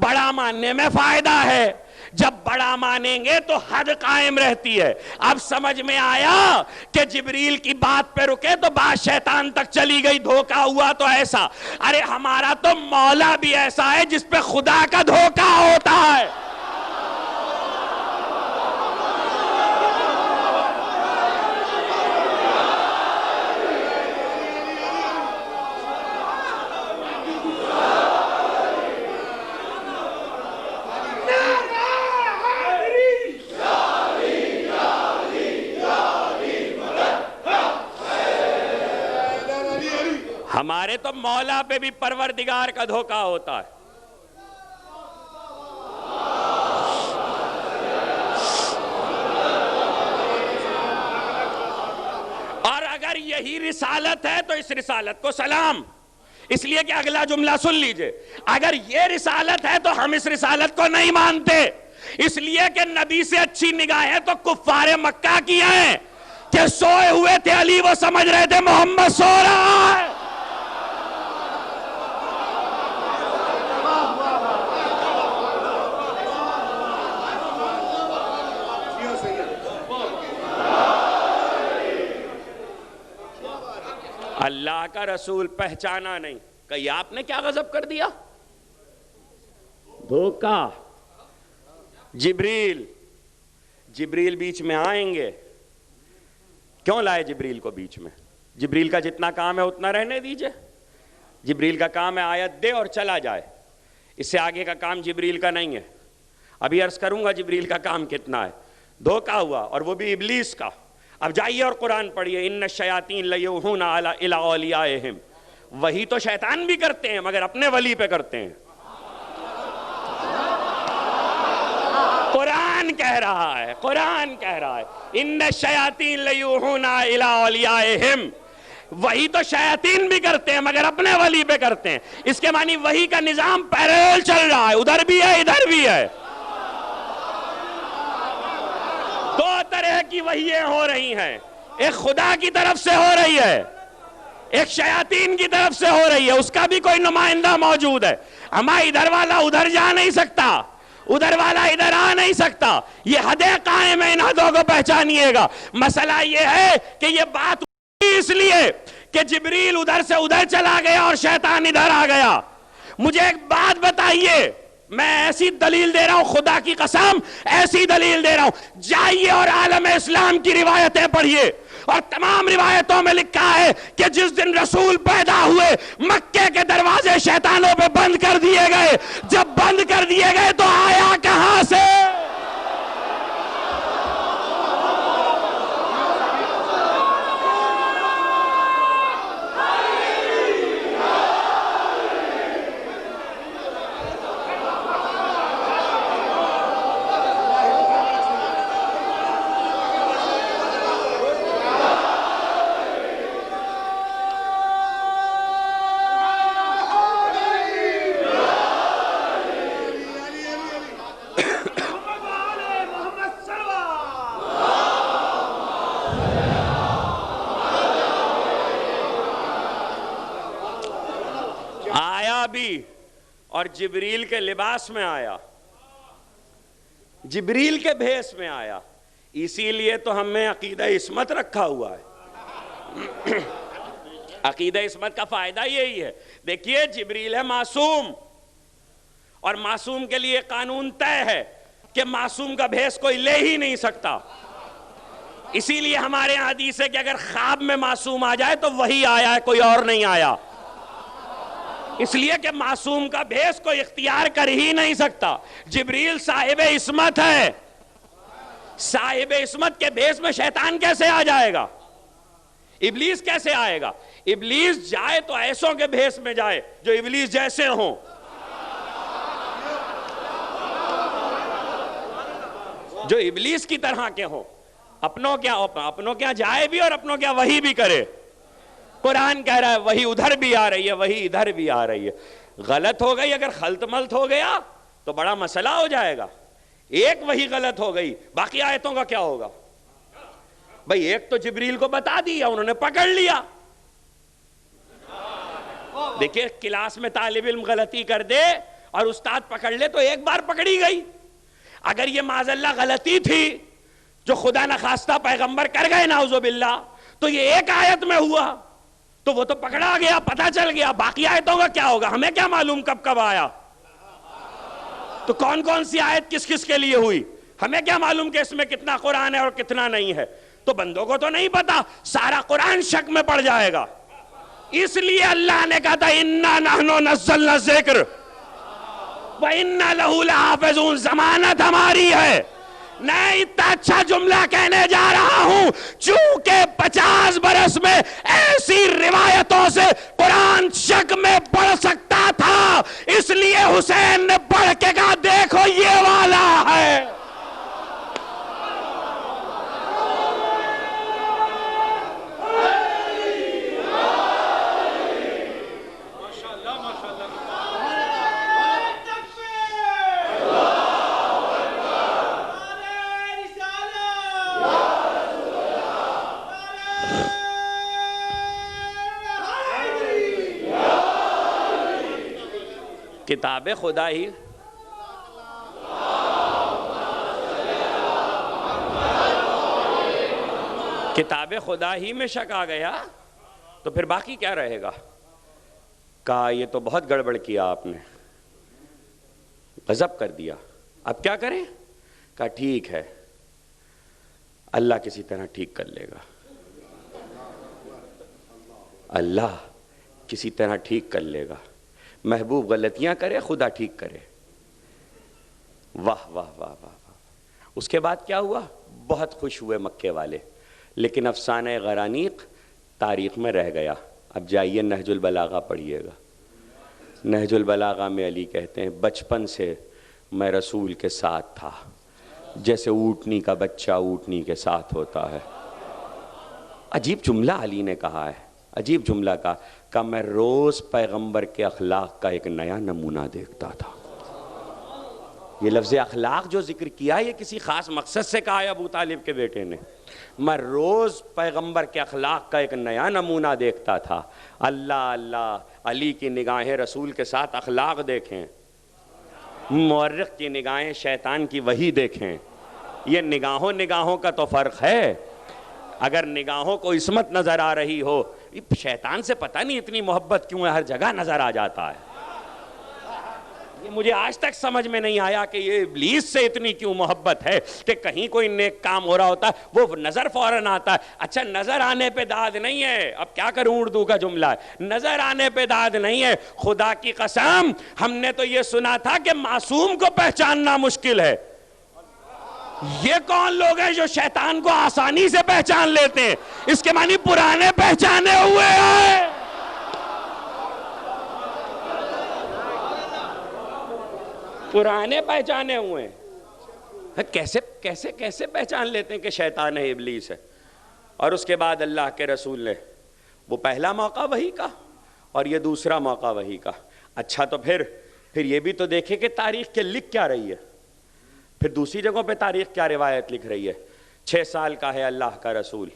بڑا ماننے میں فائدہ ہے. جب بڑا مانیں گے تو حد قائم رہتی ہے. اب سمجھ میں آیا کہ جبریل کی بات پہ رکے تو بات شیطان تک چلی گئی، دھوکہ ہوا تو ایسا. ارے ہمارا تو مولا بھی ایسا ہے جس پہ خدا کا دھوکہ ہوتا ہے. ہمارے تو مولا پہ بھی پروردگار کا دھوکہ ہوتا ہے. اور اگر یہی رسالت ہے تو اس رسالت کو سلام، اس لیے کہ اگلا جملہ سن لیجئے. اگر یہ رسالت ہے تو ہم اس رسالت کو نہیں مانتے، اس لیے کہ نبی سے اچھی نگاہیں تو کفار مکہ کی ہیں کہ سوئے ہوئے تھے علی، وہ سمجھ رہے تھے محمد سو رہا ہے. اللہ کا رسول پہچانا نہیں، کہیں آپ نے کیا غضب کر دیا؟ دھوکہ. جبریل بیچ میں آئیں گے. کیوں لائے جبریل کو بیچ میں؟ جبریل کا جتنا کام ہے اتنا رہنے دیجئے. جبریل کا کام ہے آیت دے اور چلا جائے، اس سے آگے کا کام جبریل کا نہیں ہے. ابھی عرض کروں گا جبریل کا کام کتنا ہے. دھوکہ ہوا، اور وہ بھی ابلیس کا. اب جائیے اور قرآن پڑھیے، ان الشیاطین لیوحون الی اولیائہم. وہی تو شیطان بھی کرتے ہیں مگر اپنے ولی پہ کرتے ہیں. قرآن کہہ رہا ہے ان الشیاطین لیوحون الی اولیائہم. وہی تو شیاطین بھی کرتے ہیں مگر اپنے ولی پہ کرتے ہیں. اس کے معنی وہی کا نظام پیرل چل رہا ہے، ادھر بھی ہے ادھر بھی ہے. دو طرح کی وحییں ہو رہی ہیں، ایک خدا کی طرف سے ہو رہی ہے، ایک شیاطین کی طرف سے ہو رہی ہے. اس کا بھی کوئی نمائندہ موجود ہے. ہمارا ادھر والا ادھر جا نہیں سکتا، ادھر والا ادھر آ نہیں سکتا. یہ حدیں قائم ہے، ان حدوں کو پہچانیے گا. مسئلہ یہ ہے کہ یہ بات اس لیے کہ جبریل ادھر سے ادھر چلا گیا اور شیطان ادھر آ گیا. مجھے ایک بات بتائیے، میں ایسی دلیل دے رہا ہوں، خدا کی قسم ایسی دلیل دے رہا ہوں. جائیے اور عالم اسلام کی روایتیں پڑھیے، اور تمام روایتوں میں لکھا ہے کہ جس دن رسول پیدا ہوئے مکے کے دروازے شیطانوں پہ بند کر دیے گئے. جب بند کر دیے گئے تو آیا کہاں سے؟ اور جبریل کے لباس میں آیا، جبریل کے بھیس میں آیا. اسی لیے تو ہم نے عقیدہ عصمت رکھا ہوا ہے. عقیدہ عصمت کا فائدہ یہی ہے. دیکھیے جبریل ہے معصوم، اور معصوم کے لیے قانون طے ہے کہ معصوم کا بھیس کوئی لے ہی نہیں سکتا. اسی لیے ہمارے یہاں حدیث ہے کہ اگر خواب میں معصوم آ جائے تو وہی آیا ہے، کوئی اور نہیں آیا. اس لیے کہ معصوم کا بھیس کوئی اختیار کر ہی نہیں سکتا. جبریل صاحب عصمت ہے، صاحب عصمت کے بھیس میں شیطان کیسے آ جائے گا؟ ابلیس کیسے آئے گا؟ ابلیس جائے تو ایسوں کے بھیس میں جائے جو ابلیس جیسے ہوں. جو ابلیس کی طرح کے ہوں. اپنوں کیا جائے بھی اور اپنوں کیا وہی بھی کرے. قرآن کہہ رہا ہے وہی ادھر بھی آ رہی ہے، وہی ادھر بھی آ رہی ہے. غلط ہو گئی، اگر خلط ملط ہو گیا تو بڑا مسئلہ ہو جائے گا. ایک وہی غلط ہو گئی، باقی آیتوں کا کیا ہوگا؟ بھئی ایک تو جبریل کو بتا دیا، انہوں نے پکڑ لیا. دیکھیں کلاس میں طالب علم غلطی کر دے اور استاد پکڑ لے تو ایک بار پکڑی گئی. اگر یہ معاذ اللہ غلطی تھی جو خدا نخواستہ پیغمبر کر گئے نعوذ باللہ، تو یہ ایک آیت میں ہوا تو وہ تو پکڑا گیا، پتہ چل گیا. باقی آیتوں کا کیا ہوگا؟ ہمیں کیا معلوم کب کب آیا، تو کون کون سی آیت کس کس کے لیے ہوئی، ہمیں کیا معلوم کہ اس میں کتنا قرآن ہے اور کتنا نہیں ہے. تو بندوں کو تو نہیں پتا، سارا قرآن شک میں پڑ جائے گا. اس لیے اللہ نے کہا تھا اِنَّا نَحْنُ نَزَّلْنَا الذِّکْرَ وَإِنَّا لَهُ لَحَافِظُونَ. ضمانت ہماری ہے. میں اتنا اچھا جملہ کہنے جا رہا ہوں چونکہ 50 برس میں ایسی روایتوں سے قرآن شک میں پڑ سکتا تھا، اس لیے حسین نے پڑھ کے کہا دیکھو یہ والا ہے. کتاب خدا ہی کتاب خدا ہی میں شک آ گیا تو پھر باقی کیا رہے گا. کہا یہ تو بہت گڑبڑ کیا آپ نے، غضب کر دیا، اب کیا کریں؟ کہا ٹھیک ہے اللہ کسی طرح ٹھیک کر لے گا، اللہ کسی طرح ٹھیک کر لے گا. محبوب غلطیاں کرے خدا ٹھیک کرے. واہ واہ واہ واہ واہ. اس کے بعد کیا ہوا؟ بہت خوش ہوئے مکے والے، لیکن افسانہ غرانیق تاریخ میں رہ گیا. اب جائیے نہج البلاغہ پڑھیے گا. نہج البلاغہ میں علی کہتے ہیں بچپن سے میں رسول کے ساتھ تھا جیسے اونٹنی کا بچہ اونٹنی کے ساتھ ہوتا ہے. عجیب جملہ علی نے کہا ہے، عجیب جملہ کہ میں روز پیغمبر کے اخلاق کا ایک نیا نمونہ دیکھتا تھا. یہ لفظ اخلاق جو ذکر کیا یہ کسی خاص مقصد سے کہا ہے ابو طالب کے بیٹے نے. میں روز پیغمبر کے اخلاق کا ایک نیا نمونہ دیکھتا تھا. اللہ اللہ، علی کی نگاہیں رسول کے ساتھ اخلاق دیکھیں، مورخ کی نگاہیں شیطان کی وحی دیکھیں. یہ نگاہوں کا تو فرق ہے. اگر نگاہوں کو عصمت نظر آ رہی ہو، شیطان سے پتہ نہیں اتنی محبت کیوں ہے، ہر جگہ نظر آ جاتا ہے. یہ مجھے آج تک سمجھ میں نہیں آیا کہ یہ ابلیس سے اتنی کیوں محبت ہے کہ کہیں کوئی نیک کام ہو رہا ہوتا ہے وہ نظر فوراً آتا ہے. اچھا نظر آنے پہ داد نہیں ہے، اب کیا کروں اردو کا جملہ ہے، نظر آنے پہ داد نہیں ہے. خدا کی قسم ہم نے تو یہ سنا تھا کہ معصوم کو پہچاننا مشکل ہے. یہ کون لوگ ہیں جو شیطان کو آسانی سے پہچان لیتے ہیں؟ اس کے معنی پرانے پہچانے ہوئے ہیں. پرانے پہچانے ہوئے ہیں. کیسے پہچان لیتے ہیں کہ شیطان ہے، ابلیس ہے. اور اس کے بعد اللہ کے رسول نے وہ پہلا موقع وحی کا اور یہ دوسرا موقع وحی کا. اچھا تو پھر یہ بھی تو دیکھیں کہ تاریخ کے لکھ کیا رہی ہے، پھر دوسری جگہوں پہ تاریخ کیا روایت لکھ رہی ہے. 6 سال کا ہے اللہ کا رسول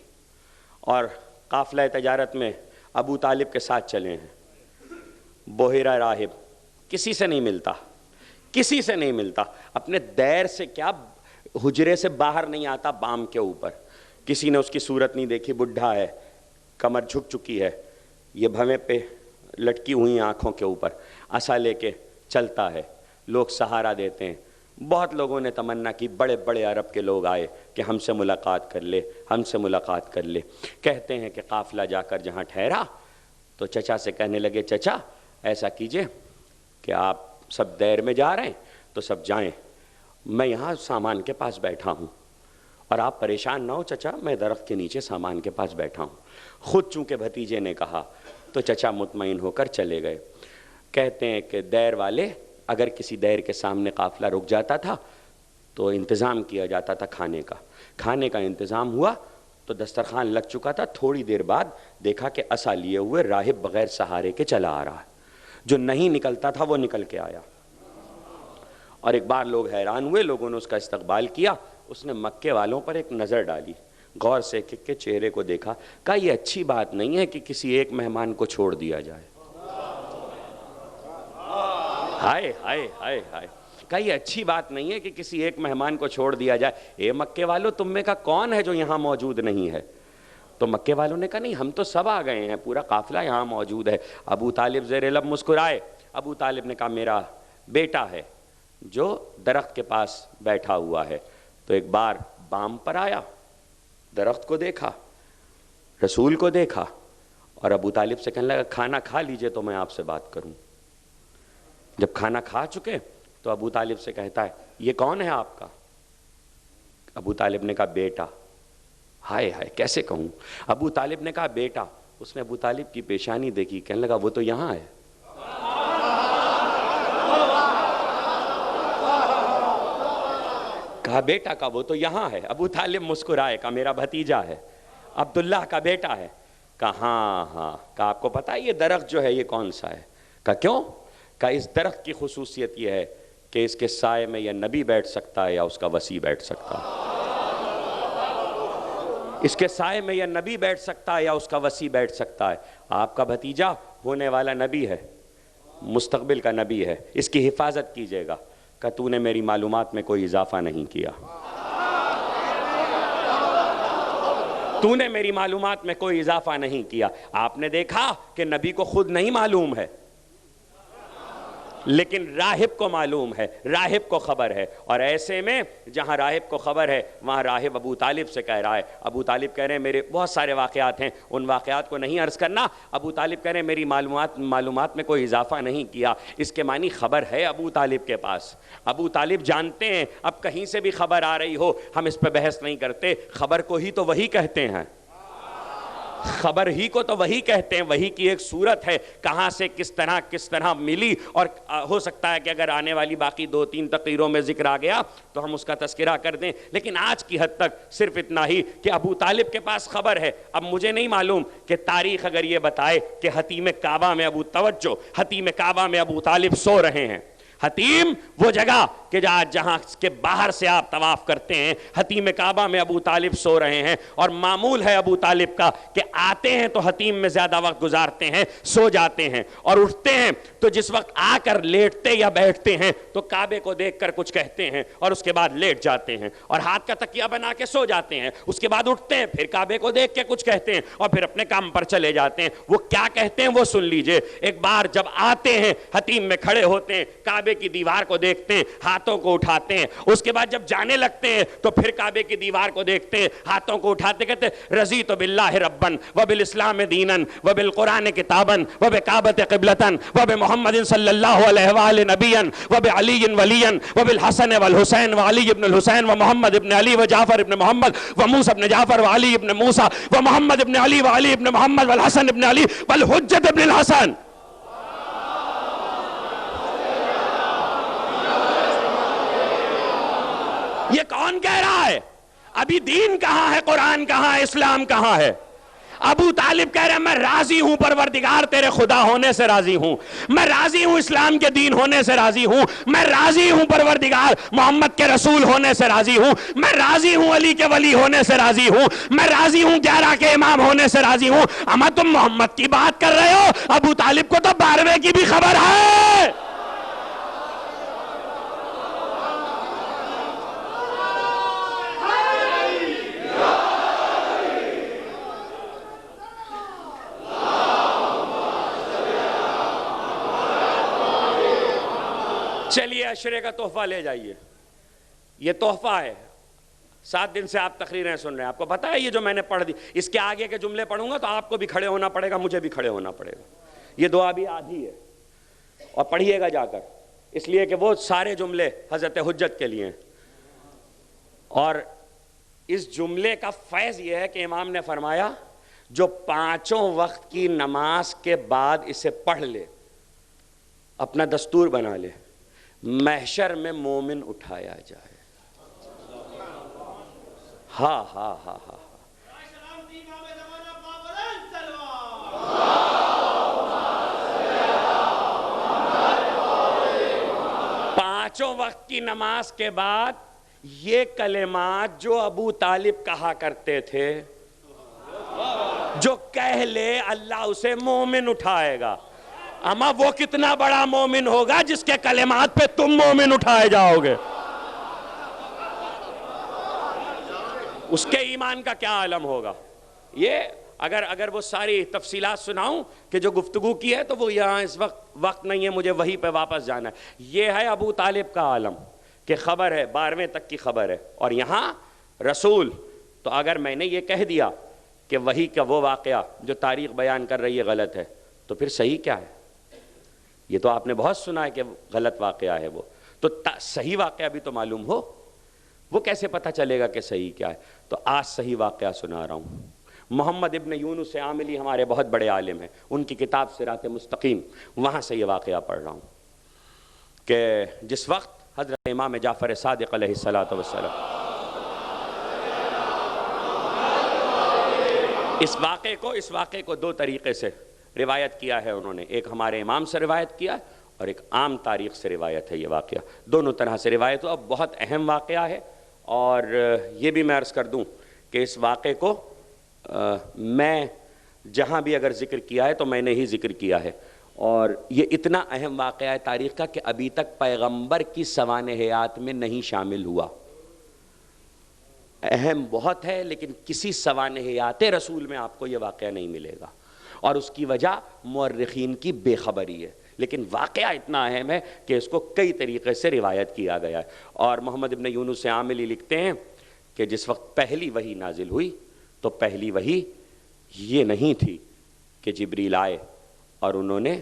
اور قافلہ تجارت میں ابو طالب کے ساتھ چلے ہیں. بحیرہ راہب، کسی سے نہیں ملتا، اپنے دیر سے کیا حجرے سے باہر نہیں آتا. بام کے اوپر کسی نے اس کی صورت نہیں دیکھی، بڈھا ہے، کمر جھک چکی ہے، یہ بھویں پہ لٹکی ہوئی آنکھوں کے اوپر عصا لے کے چلتا ہے. لوگ سہارا دیتے ہیں. بہت لوگوں نے تمنا کی، بڑے بڑے عرب کے لوگ آئے کہ ہم سے ملاقات کر لے. کہتے ہیں کہ قافلہ جا کر جہاں ٹھہرا تو چچا سے کہنے لگے چچا ایسا کیجئے کہ آپ سب دیر میں جا رہے ہیں تو سب جائیں، میں یہاں سامان کے پاس بیٹھا ہوں اور آپ پریشان نہ ہو چچا، میں درخت کے نیچے سامان کے پاس بیٹھا ہوں. خود چونکہ بھتیجے نے کہا تو چچا مطمئن ہو کر چلے گئے. کہتے ہیں کہ دیر والے اگر کسی دیر کے سامنے قافلہ رک جاتا تھا تو انتظام کیا جاتا تھا کھانے کا انتظام ہوا تو دسترخوان لگ چکا تھا. تھوڑی دیر بعد دیکھا کہ عصا لیے ہوئے راہب بغیر سہارے کے چلا آ رہا ہے. جو نہیں نکلتا تھا وہ نکل کے آیا اور ایک بار لوگ حیران ہوئے، لوگوں نے اس کا استقبال کیا. اس نے مکے والوں پر ایک نظر ڈالی، غور سے ایک کے چہرے کو دیکھا، کہا یہ اچھی بات نہیں ہے کہ کسی ایک مہمان کو چھوڑ دیا جائے. ہائے ہائے ہائے ہائے، کہا یہ اچھی بات نہیں ہے کہ کسی ایک مہمان کو چھوڑ دیا جائے. اے مکے والوں، تم میں کا کون ہے جو یہاں موجود نہیں ہے؟ تو مکے والوں نے کہا نہیں، ہم تو سب آ گئے ہیں، پورا قافلہ یہاں موجود ہے. ابو طالب زیر لب مسکرائے. ابو طالب نے کہا میرا بیٹا ہے جو درخت کے پاس بیٹھا ہوا ہے. تو ایک بار بام پر آیا، درخت کو دیکھا، رسول کو دیکھا، اور ابو طالب سے کہنے لگا کھانا کھا لیجئے تو میں آپ سے بات کروں. جب کھانا کھا چکے تو ابو طالب سے کہتا ہے یہ کون ہے آپ کا؟ ابو طالب نے کہا بیٹا. ہائے ہائے کیسے کہوں؟ ابو طالب نے کہا بیٹا. اس نے ابو طالب کی پیشانی دیکھی، کہنے لگا وہ تو یہاں ہے. کہا بیٹا کا وہ تو یہاں ہے. ابو طالب مسکرائے، کہا میرا بھتیجا ہے، عبداللہ کا بیٹا ہے. کہا ہاں ہاں. کہا آپ کو پتا ہے یہ درخت جو ہے یہ کون سا ہے؟ کہا کیوں؟ کہا اس درخت کی خصوصیت یہ ہے کہ اس کے سائے میں یا نبی بیٹھ سکتا ہے یا اس کا وصی بیٹھ سکتا ہے. اس کے سائے میں یا نبی بیٹھ سکتا ہے یا اس کا وصی بیٹھ سکتا ہے. آپ کا بھتیجا ہونے والا نبی ہے، مستقبل کا نبی ہے، اس کی حفاظت کیجیے گا. کہ تو نے میری معلومات میں کوئی اضافہ نہیں کیا، تو نے میری معلومات میں کوئی اضافہ نہیں کیا. آپ نے دیکھا کہ نبی کو خود نہیں معلوم ہے لیکن راہب کو معلوم ہے، راہب کو خبر ہے. اور ایسے میں جہاں راہب کو خبر ہے وہاں راہب ابو طالب سے کہہ رہا ہے. ابو طالب کہہ رہے ہیں میرے بہت سارے واقعات ہیں، ان واقعات کو نہیں عرض کرنا. ابو طالب کہہ رہے ہیں میری معلومات میں کوئی اضافہ نہیں کیا. اس کے معنی خبر ہے ابو طالب کے پاس. ابو طالب جانتے ہیں اب کہیں سے بھی خبر آ رہی ہو ہم اس پہ بحث نہیں کرتے، خبر کو ہی تو وہی کہتے ہیں، خبر ہی کو تو وہی کہتے ہیں. وہی کی ایک صورت ہے، کہاں سے کس طرح ملی. اور ہو سکتا ہے کہ اگر آنے والی باقی 2-3 تقریروں میں ذکر آ گیا تو ہم اس کا تذکرہ کر دیں، لیکن آج کی حد تک صرف اتنا ہی کہ ابو طالب کے پاس خبر ہے. اب مجھے نہیں معلوم کہ تاریخ اگر یہ بتائے کہ حتیم کعبہ میں حتیم کعبہ میں ابو طالب سو رہے ہیں. حتیم وہ جگہ کہ جہاں کے باہر سے آپ طواف کرتے ہیں، حتیم کعبہ میں ابو طالب سو رہے ہیں. اور معمول ہے ابو طالب کا کہ آتے ہیں تو حتیم میں زیادہ وقت گزارتے ہیں، سو جاتے ہیں، اور اٹھتے ہیں تو جس وقت آ کر لیٹتے یا بیٹھتے ہیں تو کعبے کو دیکھ کر کچھ کہتے ہیں اور اس کے بعد لیٹ جاتے ہیں اور ہاتھ کا تکیہ بنا کے سو جاتے ہیں. اس کے بعد اٹھتے ہیں، پھر کعبے کو دیکھ کے کچھ کہتے ہیں اور پھر اپنے کام پر چلے جاتے ہیں. وہ کیا کہتے ہیں وہ سن لیجئے. ایک بار جب آتے ہیں حتیم میں کھڑے ہوتے ہیں، کعبے کی دیوار کو دیکھتے ہیں، ہاتھوں کو اٹھاتے ہیں. اس کے بعد جب جانے لگتے ہیں تو پھر کعبے کی دیوار کو دیکھتے ہیں، ہاتھوں کو اٹھاتے، کہتے رضیت باللہ ربن وبالاسلام دینا وبالقرآن کتابا وبکعبۃ قبلۃ وبمحمد صلی اللہ علیہ وآلہ نبیا وبعلی ولیا وبالحسن والحسین وعلی ابن الحسین ومحمد ابن علی وجعفر ابن محمد وموسى ابن جعفر وعلی ابن موسى ومحمد ابن علی وعلی ابن محمد والحسن ابن علی والحجت ابن الحسن. یہ کون کہہ رہا ہے؟ ابھی دین کہاں ہے، قرآن کہاں ہے، اسلام کہاں ہے؟ ابو طالب کہہ رہے ہیں میں راضی ہوں پروردگار تیرے خدا ہونے سے راضی ہوں، میں راضی ہوں اسلام کے دین ہونے سے راضی ہوں، میں راضی ہوں پروردگار محمد کے رسول ہونے سے راضی ہوں، میں راضی ہوں علی کے ولی ہونے سے راضی ہوں، میں راضی ہوں 11 کے امام ہونے سے راضی ہوں. اما تم محمد کی بات کر رہے ہو، ابو طالب کو تو 12ویں کی بھی خبر ہے. چلیے عشرے کا تحفہ لے جائیے، یہ تحفہ ہے. 7 دن سے آپ تقریریں سن رہے ہیں، آپ کو پتا ہے یہ جو میں نے پڑھ دی، اس کے آگے کے جملے پڑھوں گا تو آپ کو بھی کھڑے ہونا پڑے گا، مجھے بھی کھڑے ہونا پڑے گا. یہ دعا بھی آدھی ہے اور پڑھیے گا جا کر، اس لیے کہ وہ سارے جملے حضرت حجت کے لیے ہیں. اور اس جملے کا فیض یہ ہے کہ امام نے فرمایا جو 5 وقت کی نماز کے بعد اسے پڑھ لے، اپنا دستور بنا لے، محشر میں مومن اٹھایا جائے. ہاں ہاں ہاں ہاں 5 وقت کی نماز کے بعد یہ کلمات جو ابو طالب کہا کرتے تھے، جو کہہ لے اللہ اسے مومن اٹھائے گا، اما وہ کتنا بڑا مومن ہوگا جس کے کلمات پہ تم مومن اٹھائے جاؤ گے؟ اس کے ایمان کا کیا عالم ہوگا؟ یہ اگر وہ ساری تفصیلات سناؤں کہ جو گفتگو کی ہے تو وہ یہاں اس وقت نہیں ہے، مجھے وہی پہ واپس جانا ہے۔ یہ ہے ابو طالب کا عالم کہ خبر ہے، 12ویں تک کی خبر ہے، اور یہاں رسول۔ تو اگر میں نے یہ کہہ دیا کہ وہی کا وہ واقعہ جو تاریخ بیان کر رہی ہے غلط ہے، تو پھر صحیح کیا ہے؟ یہ تو آپ نے بہت سنا ہے کہ غلط واقعہ ہے وہ، تو صحیح واقعہ بھی تو معلوم ہو۔ وہ کیسے پتہ چلے گا کہ صحیح کیا ہے؟ تو آج صحیح واقعہ سنا رہا ہوں۔ محمد ابن یونس عاملی ہمارے بہت بڑے عالم ہیں، ان کی کتاب صراط مستقیم، وہاں سے یہ واقعہ پڑھ رہا ہوں کہ جس وقت حضرت امام جعفر صادق علیہ السلام اس واقعے کو دو طریقے سے روایت کیا ہے انہوں نے، ایک ہمارے امام سے روایت کیا اور ایک عام تاریخ سے روایت ہے۔ یہ واقعہ دونوں طرح سے روایت ہو، اب بہت اہم واقعہ ہے، اور یہ بھی میں عرض کر دوں کہ اس واقعے کو میں جہاں بھی اگر ذکر کیا ہے تو میں نے ہی ذکر کیا ہے، اور یہ اتنا اہم واقعہ ہے تاریخ کا کہ ابھی تک پیغمبر کی سوانح حیات میں نہیں شامل ہوا۔ اہم بہت ہے، لیکن کسی سوانح حیات رسول میں آپ کو یہ واقعہ نہیں ملے گا، اور اس کی وجہ مورخین کی بے خبری ہے، لیکن واقعہ اتنا اہم ہے کہ اس کو کئی طریقے سے روایت کیا گیا ہے۔ اور محمد ابن یونس عاملی لکھتے ہیں کہ جس وقت پہلی وحی نازل ہوئی تو پہلی وحی یہ نہیں تھی کہ جبریل آئے اور انہوں نے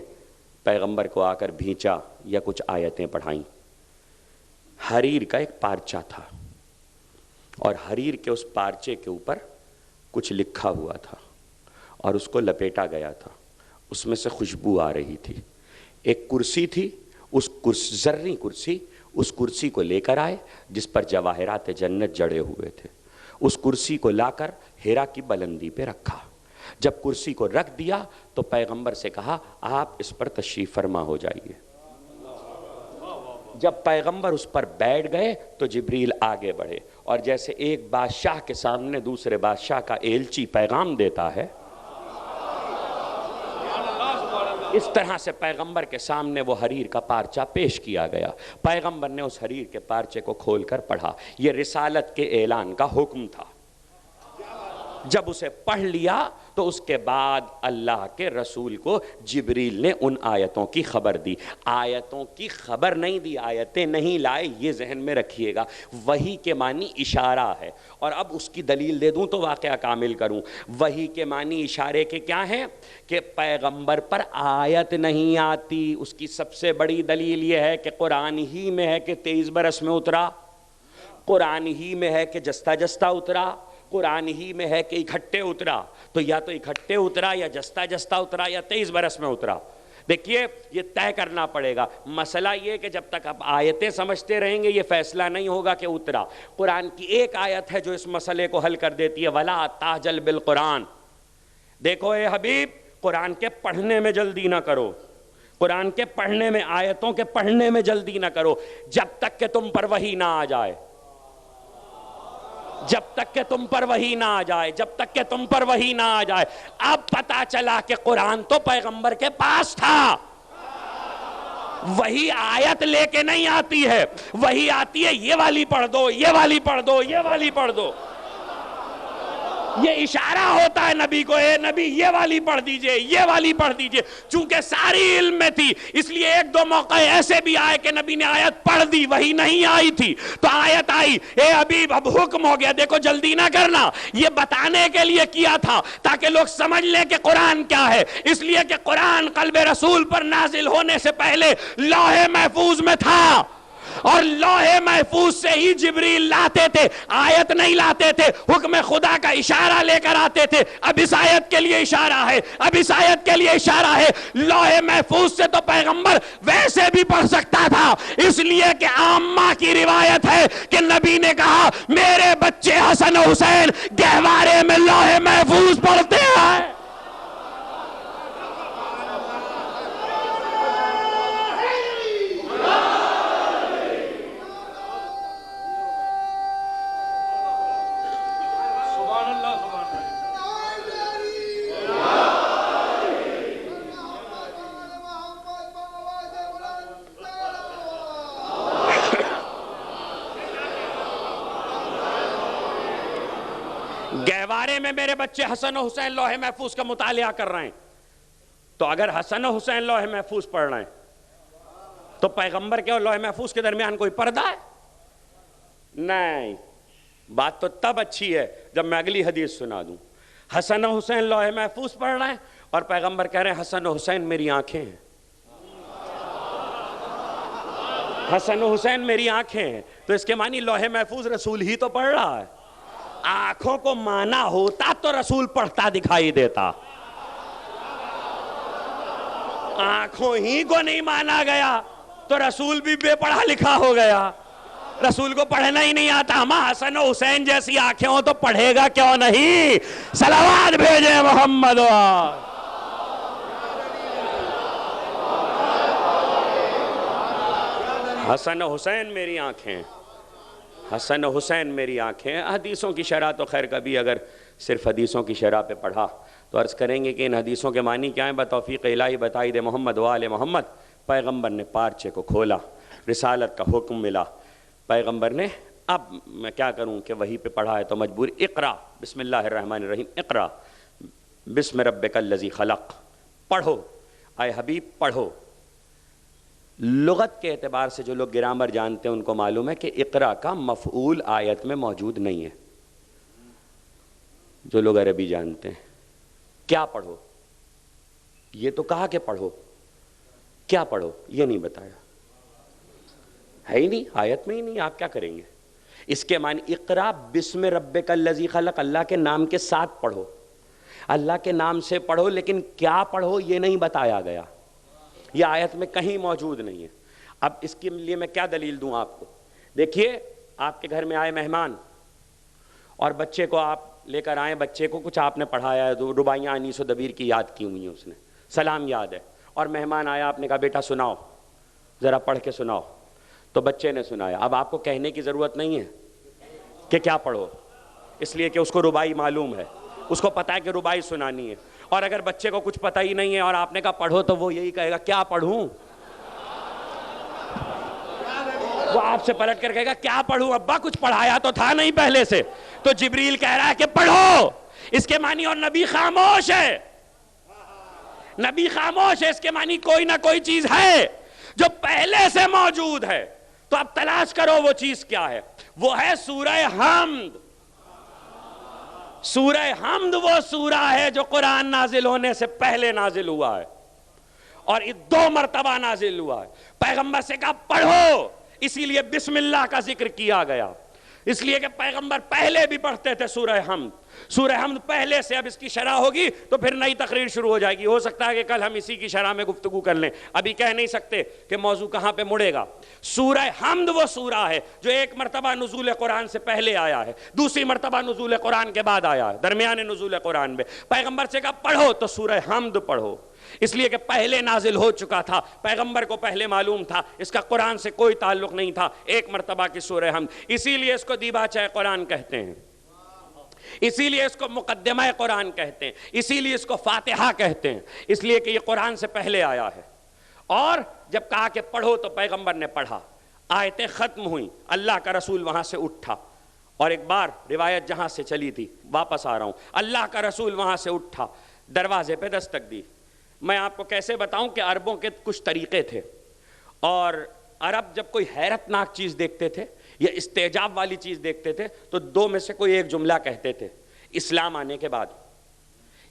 پیغمبر کو آ کر بھینچا یا کچھ آیتیں پڑھائیں۔ حریر کا ایک پارچہ تھا، اور حریر کے اس پارچے کے اوپر کچھ لکھا ہوا تھا اور اس کو لپیٹا گیا تھا، اس میں سے خوشبو آ رہی تھی۔ ایک کرسی تھی، اس زرعی کرسی، اس کرسی کو لے کر آئے جس پر جواہرات جنت جڑے ہوئے تھے۔ اس کرسی کو لا کر ہیرا کی بلندی پہ رکھا۔ جب کرسی کو رکھ دیا تو پیغمبر سے کہا آپ اس پر تشریف فرما ہو جائیے۔ جب پیغمبر اس پر بیٹھ گئے تو جبریل آگے بڑھے، اور جیسے ایک بادشاہ کے سامنے دوسرے بادشاہ کا ایلچی پیغام دیتا ہے، اس طرح سے پیغمبر کے سامنے وہ حریر کا پارچہ پیش کیا گیا۔ پیغمبر نے اس حریر کے پارچے کو کھول کر پڑھا، یہ رسالت کے اعلان کا حکم تھا۔ جب اسے پڑھ لیا تو اس کے بعد اللہ کے رسول کو جبریل نے ان آیتوں کی خبر دی۔ آیتوں کی خبر نہیں دی، آیتیں نہیں لائے، یہ ذہن میں رکھیے گا۔ وحی کے معنی اشارہ ہے، اور اب اس کی دلیل دے دوں تو واقعہ کامل کروں۔ وحی کے معنی اشارے کے کیا ہیں کہ پیغمبر پر آیت نہیں آتی۔ اس کی سب سے بڑی دلیل یہ ہے کہ قرآن ہی میں ہے کہ 23 برس میں اترا، قرآن ہی میں ہے کہ جستا جستا اترا، قرآن ہی میں ہے کہ اکٹھے اترا۔ تو یا تو اکٹھے اترا یا جستا جستا اترا یا 23 برس میں اترا۔ دیکھیے یہ طے کرنا پڑے گا۔ مسئلہ یہ کہ جب تک آپ آیتیں سمجھتے رہیں گے یہ فیصلہ نہیں ہوگا کہ اترا۔ قرآن کی ایک آیت ہے جو اس مسئلے کو حل کر دیتی ہے، وَلَا تَعْجَلْ بِالْقُرْآنِ۔ دیکھو اے حبیب، قرآن کے پڑھنے میں جلدی نہ کرو، قرآن کے پڑھنے میں، آیتوں کے پڑھنے میں جلدی نہ کرو، جب تک کہ تم پر وحی نہ آ جائے، جب تک کہ تم پر وحی نہ آ جائے، جب تک کہ تم پر وحی نہ آ جائے۔ اب پتا چلا کہ قرآن تو پیغمبر کے پاس تھا۔ وحی آیت لے کے نہیں آتی ہے، وحی آتی ہے یہ والی پڑھ دو، یہ والی پڑھ دو، یہ والی پڑھ دو۔ یہ اشارہ ہوتا ہے نبی کو، اے نبی یہ والی پڑھ دیجئے، یہ والی پڑھ دیجئے۔ چونکہ ساری علم میں تھی اس لیے ایک دو موقع ایسے بھی آئے کہ نبی نے آیت پڑھ دی، وہی نہیں آئی تھی تو آیت آئی، اے حبیب اب حکم ہو گیا، دیکھو جلدی نہ کرنا۔ یہ بتانے کے لیے کیا تھا تاکہ لوگ سمجھ لیں کہ قرآن کیا ہے، اس لیے کہ قرآن قلب رسول پر نازل ہونے سے پہلے لوح محفوظ میں تھا، اور لوح محفوظ سے ہی جبریل لاتے تھے، آیت نہیں لاتے تھے، حکم خدا کا اشارہ لے کر آتے تھے۔ اب اس آیت کے لیے اشارہ ہے، اب اس آیت کے لیے اشارہ ہے۔ لوح محفوظ سے تو پیغمبر ویسے بھی پڑھ سکتا تھا، اس لیے کہ عامہ کی روایت ہے کہ نبی نے کہا میرے بچے حسن و حسین گہوارے میں لوح محفوظ پڑھتے ہیں۔ گہوارے میں میرے بچے حسن و حسین لوح محفوظ کا مطالعہ کر رہے ہیں، تو اگر حسن و حسین لوح محفوظ پڑھ رہے ہیں تو پیغمبر کے اور لوح محفوظ کے درمیان کوئی پردہ ہے؟ نہیں. بات تو تب اچھی ہے جب میں اگلی حدیث سنا دوں. حسن و حسین لوح محفوظ پڑھ رہے ہیں اور پیغمبر کہہ رہے ہیں حسن و حسین میری آنکھیں ہیں. حسن و حسین میری آنکھیں ہیں، تو اس کے معنی لوح محفوظ رسول ہی تو پڑھ رہا ہے. آنکھوں کو مانا ہوتا تو رسول پڑھتا دکھائی دیتا. آنکھوں ہی کو نہیں مانا گیا تو رسول بھی بے پڑھا لکھا ہو گیا. رسول کو پڑھنا ہی نہیں آتا. ہم حسن و حسین جیسی آنکھیں ہوں تو پڑھے گا کیوں نہیں؟ صلوات بھیجے محمد. حسن و حسین میری آنکھیں، حسن و حسین میری آنکھیں. حدیثوں کی شرح تو خیر کبھی اگر صرف حدیثوں کی شرح پہ پڑھا تو عرض کریں گے کہ ان حدیثوں کے معنی کیا ہیں. بتوفیق الہی بتائی دے محمد و آل محمد. پیغمبر نے پارچے کو کھولا، رسالت کا حکم ملا. پیغمبر نے اب میں کیا کروں کہ وہی پہ پڑھا ہے تو مجبور. اقرا بسم اللہ الرحمن الرحیم. اقرا بسم ربک الذی خلق. پڑھو اے حبیب پڑھو. لغت کے اعتبار سے جو لوگ گرامر جانتے ہیں ان کو معلوم ہے کہ اقرا کا مفعول آیت میں موجود نہیں ہے. جو لوگ عربی جانتے ہیں کیا پڑھو، یہ تو کہا کہ پڑھو، کیا پڑھو یہ نہیں بتایا ہے ہی نہیں، آیت میں ہی نہیں. آپ کیا کریں گے؟ اس کے معنی اقرا بسم ربک الذی خلق، اللہ کے نام کے ساتھ پڑھو، اللہ کے نام سے پڑھو، لیکن کیا پڑھو یہ نہیں بتایا گیا. یہ آیت میں کہیں موجود نہیں ہے. اب اس کے لیے میں کیا دلیل دوں آپ کو؟ دیکھیے آپ کے گھر میں آئے مہمان اور بچے کو آپ لے کر آئے، بچے کو کچھ آپ نے پڑھایا ہے، رباعیاں انیس و دبیر کی یاد کی ہوئی ہیں، اس نے سلام یاد ہے، اور مہمان آیا، آپ نے کہا بیٹا سناؤ، ذرا پڑھ کے سناؤ. تو بچے نے سنایا. اب آپ کو کہنے کی ضرورت نہیں ہے کہ کیا پڑھو، اس لیے کہ اس کو رباعی معلوم ہے، اس کو پتا ہے کہ رباعی سنانی ہے. اور اگر بچے کو کچھ پتہ ہی نہیں ہے اور آپ نے کہا پڑھو تو وہ یہی کہے گا کیا پڑھوں. وہ آپ سے پلٹ کر کہے گا کیا پڑھوں ابا، کچھ پڑھایا تو تھا نہیں پہلے سے. تو جبریل کہہ رہا ہے کہ پڑھو. اس کے معنی اور نبی خاموش ہے، نبی خاموش ہے. اس کے معنی کوئی نہ کوئی چیز ہے جو پہلے سے موجود ہے. تو اب تلاش کرو وہ چیز کیا ہے. وہ ہے سورہ حمد. سورہ حمد وہ سورہ ہے جو قرآن نازل ہونے سے پہلے نازل ہوا ہے اور 2 مرتبہ نازل ہوا ہے. پیغمبر سے کہا پڑھو، اسی لیے بسم اللہ کا ذکر کیا گیا، اس لیے کہ پیغمبر پہلے بھی پڑھتے تھے سورہ حمد. سورہ حمد پہلے سے. اب اس کی شرح ہوگی تو پھر نئی تقریر شروع ہو جائے گی. ہو سکتا ہے کہ کل ہم اسی کی شرح میں گفتگو کر لیں، ابھی کہہ نہیں سکتے کہ موضوع کہاں پہ مڑے گا. سورہ حمد وہ سورہ ہے جو 1 مرتبہ نزول قرآن سے پہلے آیا ہے، دوسری مرتبہ نزول قرآن کے بعد آیا ہے، درمیان نزول قرآن میں. پیغمبر سے کہا پڑھو تو سورہ حمد پڑھو، اس لیے کہ پہلے نازل ہو چکا تھا، پیغمبر کو پہلے معلوم تھا، اس کا قرآن سے کوئی تعلق نہیں تھا. 1 مرتبہ کی سورہ حمد، اسی لیے اس کو دیباچہ قرآن کہتے ہیں، اسی لیے اس کو مقدمہ قرآن کہتے ہیں، اسی لیے اس کو فاتحہ کہتے ہیں، اس لیے کہ یہ قرآن سے پہلے آیا ہے. اور جب کہا کہ پڑھو تو پیغمبر نے پڑھا. آیتیں ختم ہوئیں، اللہ کا رسول وہاں سے اٹھا. اور ایک بار روایت جہاں سے چلی تھی واپس آ رہا ہوں، اللہ کا رسول وہاں سے اٹھا، دروازے پہ دستک دی. میں آپ کو کیسے بتاؤں کہ عربوں کے کچھ طریقے تھے، اور عرب جب کوئی حیرت ناک چیز دیکھتے تھے یا استعجاب والی چیز دیکھتے تھے تو 2 میں سے کوئی ایک جملہ کہتے تھے. اسلام آنے کے بعد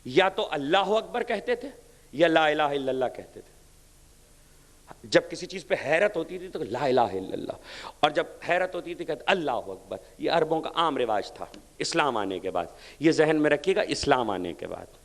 یا تو اللہ اکبر کہتے تھے یا لا الہ الا اللہ کہتے تھے. جب کسی چیز پہ حیرت ہوتی تھی تو لا الہ الا اللہ، اور جب حیرت ہوتی تھی کہتے اللہ اکبر. یہ عربوں کا عام رواج تھا اسلام آنے کے بعد. یہ ذہن میں رکھیے گا، اسلام آنے کے بعد،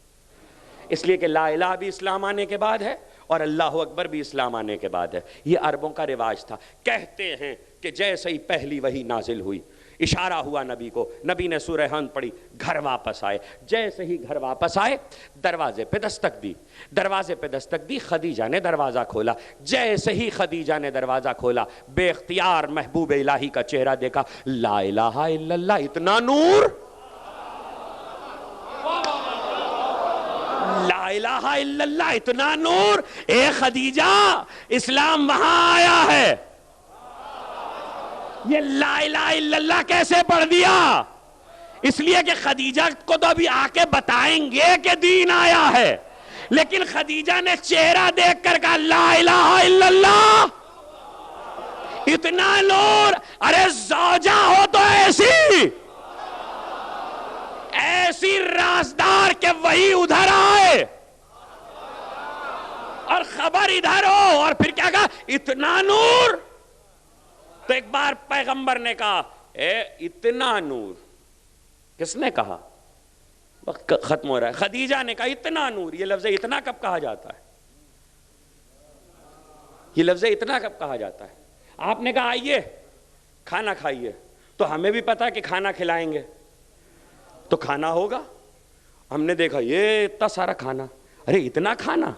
اس لیے کہ لا الہ بھی اسلام آنے کے بعد ہے اور اللہ اکبر بھی اسلام آنے کے بعد ہے. یہ عربوں کا رواج تھا. کہتے ہیں کہ جیسے ہی پہلی وحی نازل ہوئی، اشارہ ہوا نبی کو، نبی نے سورہ حمد پڑھی، گھر واپس آئے. جیسے ہی گھر واپس آئے دروازے پہ دستک دی. دروازے پہ دستک دی، خدیجہ نے دروازہ کھولا. جیسے ہی خدیجہ نے دروازہ کھولا بے اختیار محبوب الہی کا چہرہ دیکھا. لا الہ الا اللہ، اتنا نور، لا الہ الا اللہ اتنا نور. اے خدیجہ اسلام وہاں آیا ہے، یہ لا الہ الا اللہ کیسے پڑھ دیا؟ اس لیے کہ خدیجہ کو تو ابھی آ کے بتائیں گے کہ دین آیا ہے، لیکن خدیجہ نے چہرہ دیکھ کر کہا لا الہ الا اللہ، اتنا نور، ارے زوجہ ہو تو ایسی رازدار کہ وہی ادھر آئے اور خبر ادھر ہو، اور پھر کیا کہا اتنا نور. تو ایک بار پیغمبر نے کہا اے اتنا نور، کس نے کہا؟ وقت ختم ہو رہا ہے. خدیجہ نے کہا اتنا نور. یہ لفظ اتنا کب کہا جاتا ہے؟ یہ لفظ اتنا کب کہا جاتا ہے؟ آپ نے کہا آئیے کھانا کھائیے، تو ہمیں بھی پتا کہ کھانا کھلائیں گے تو کھانا ہوگا. ہم نے دیکھا یہ اتنا سارا کھانا، ارے اتنا کھانا،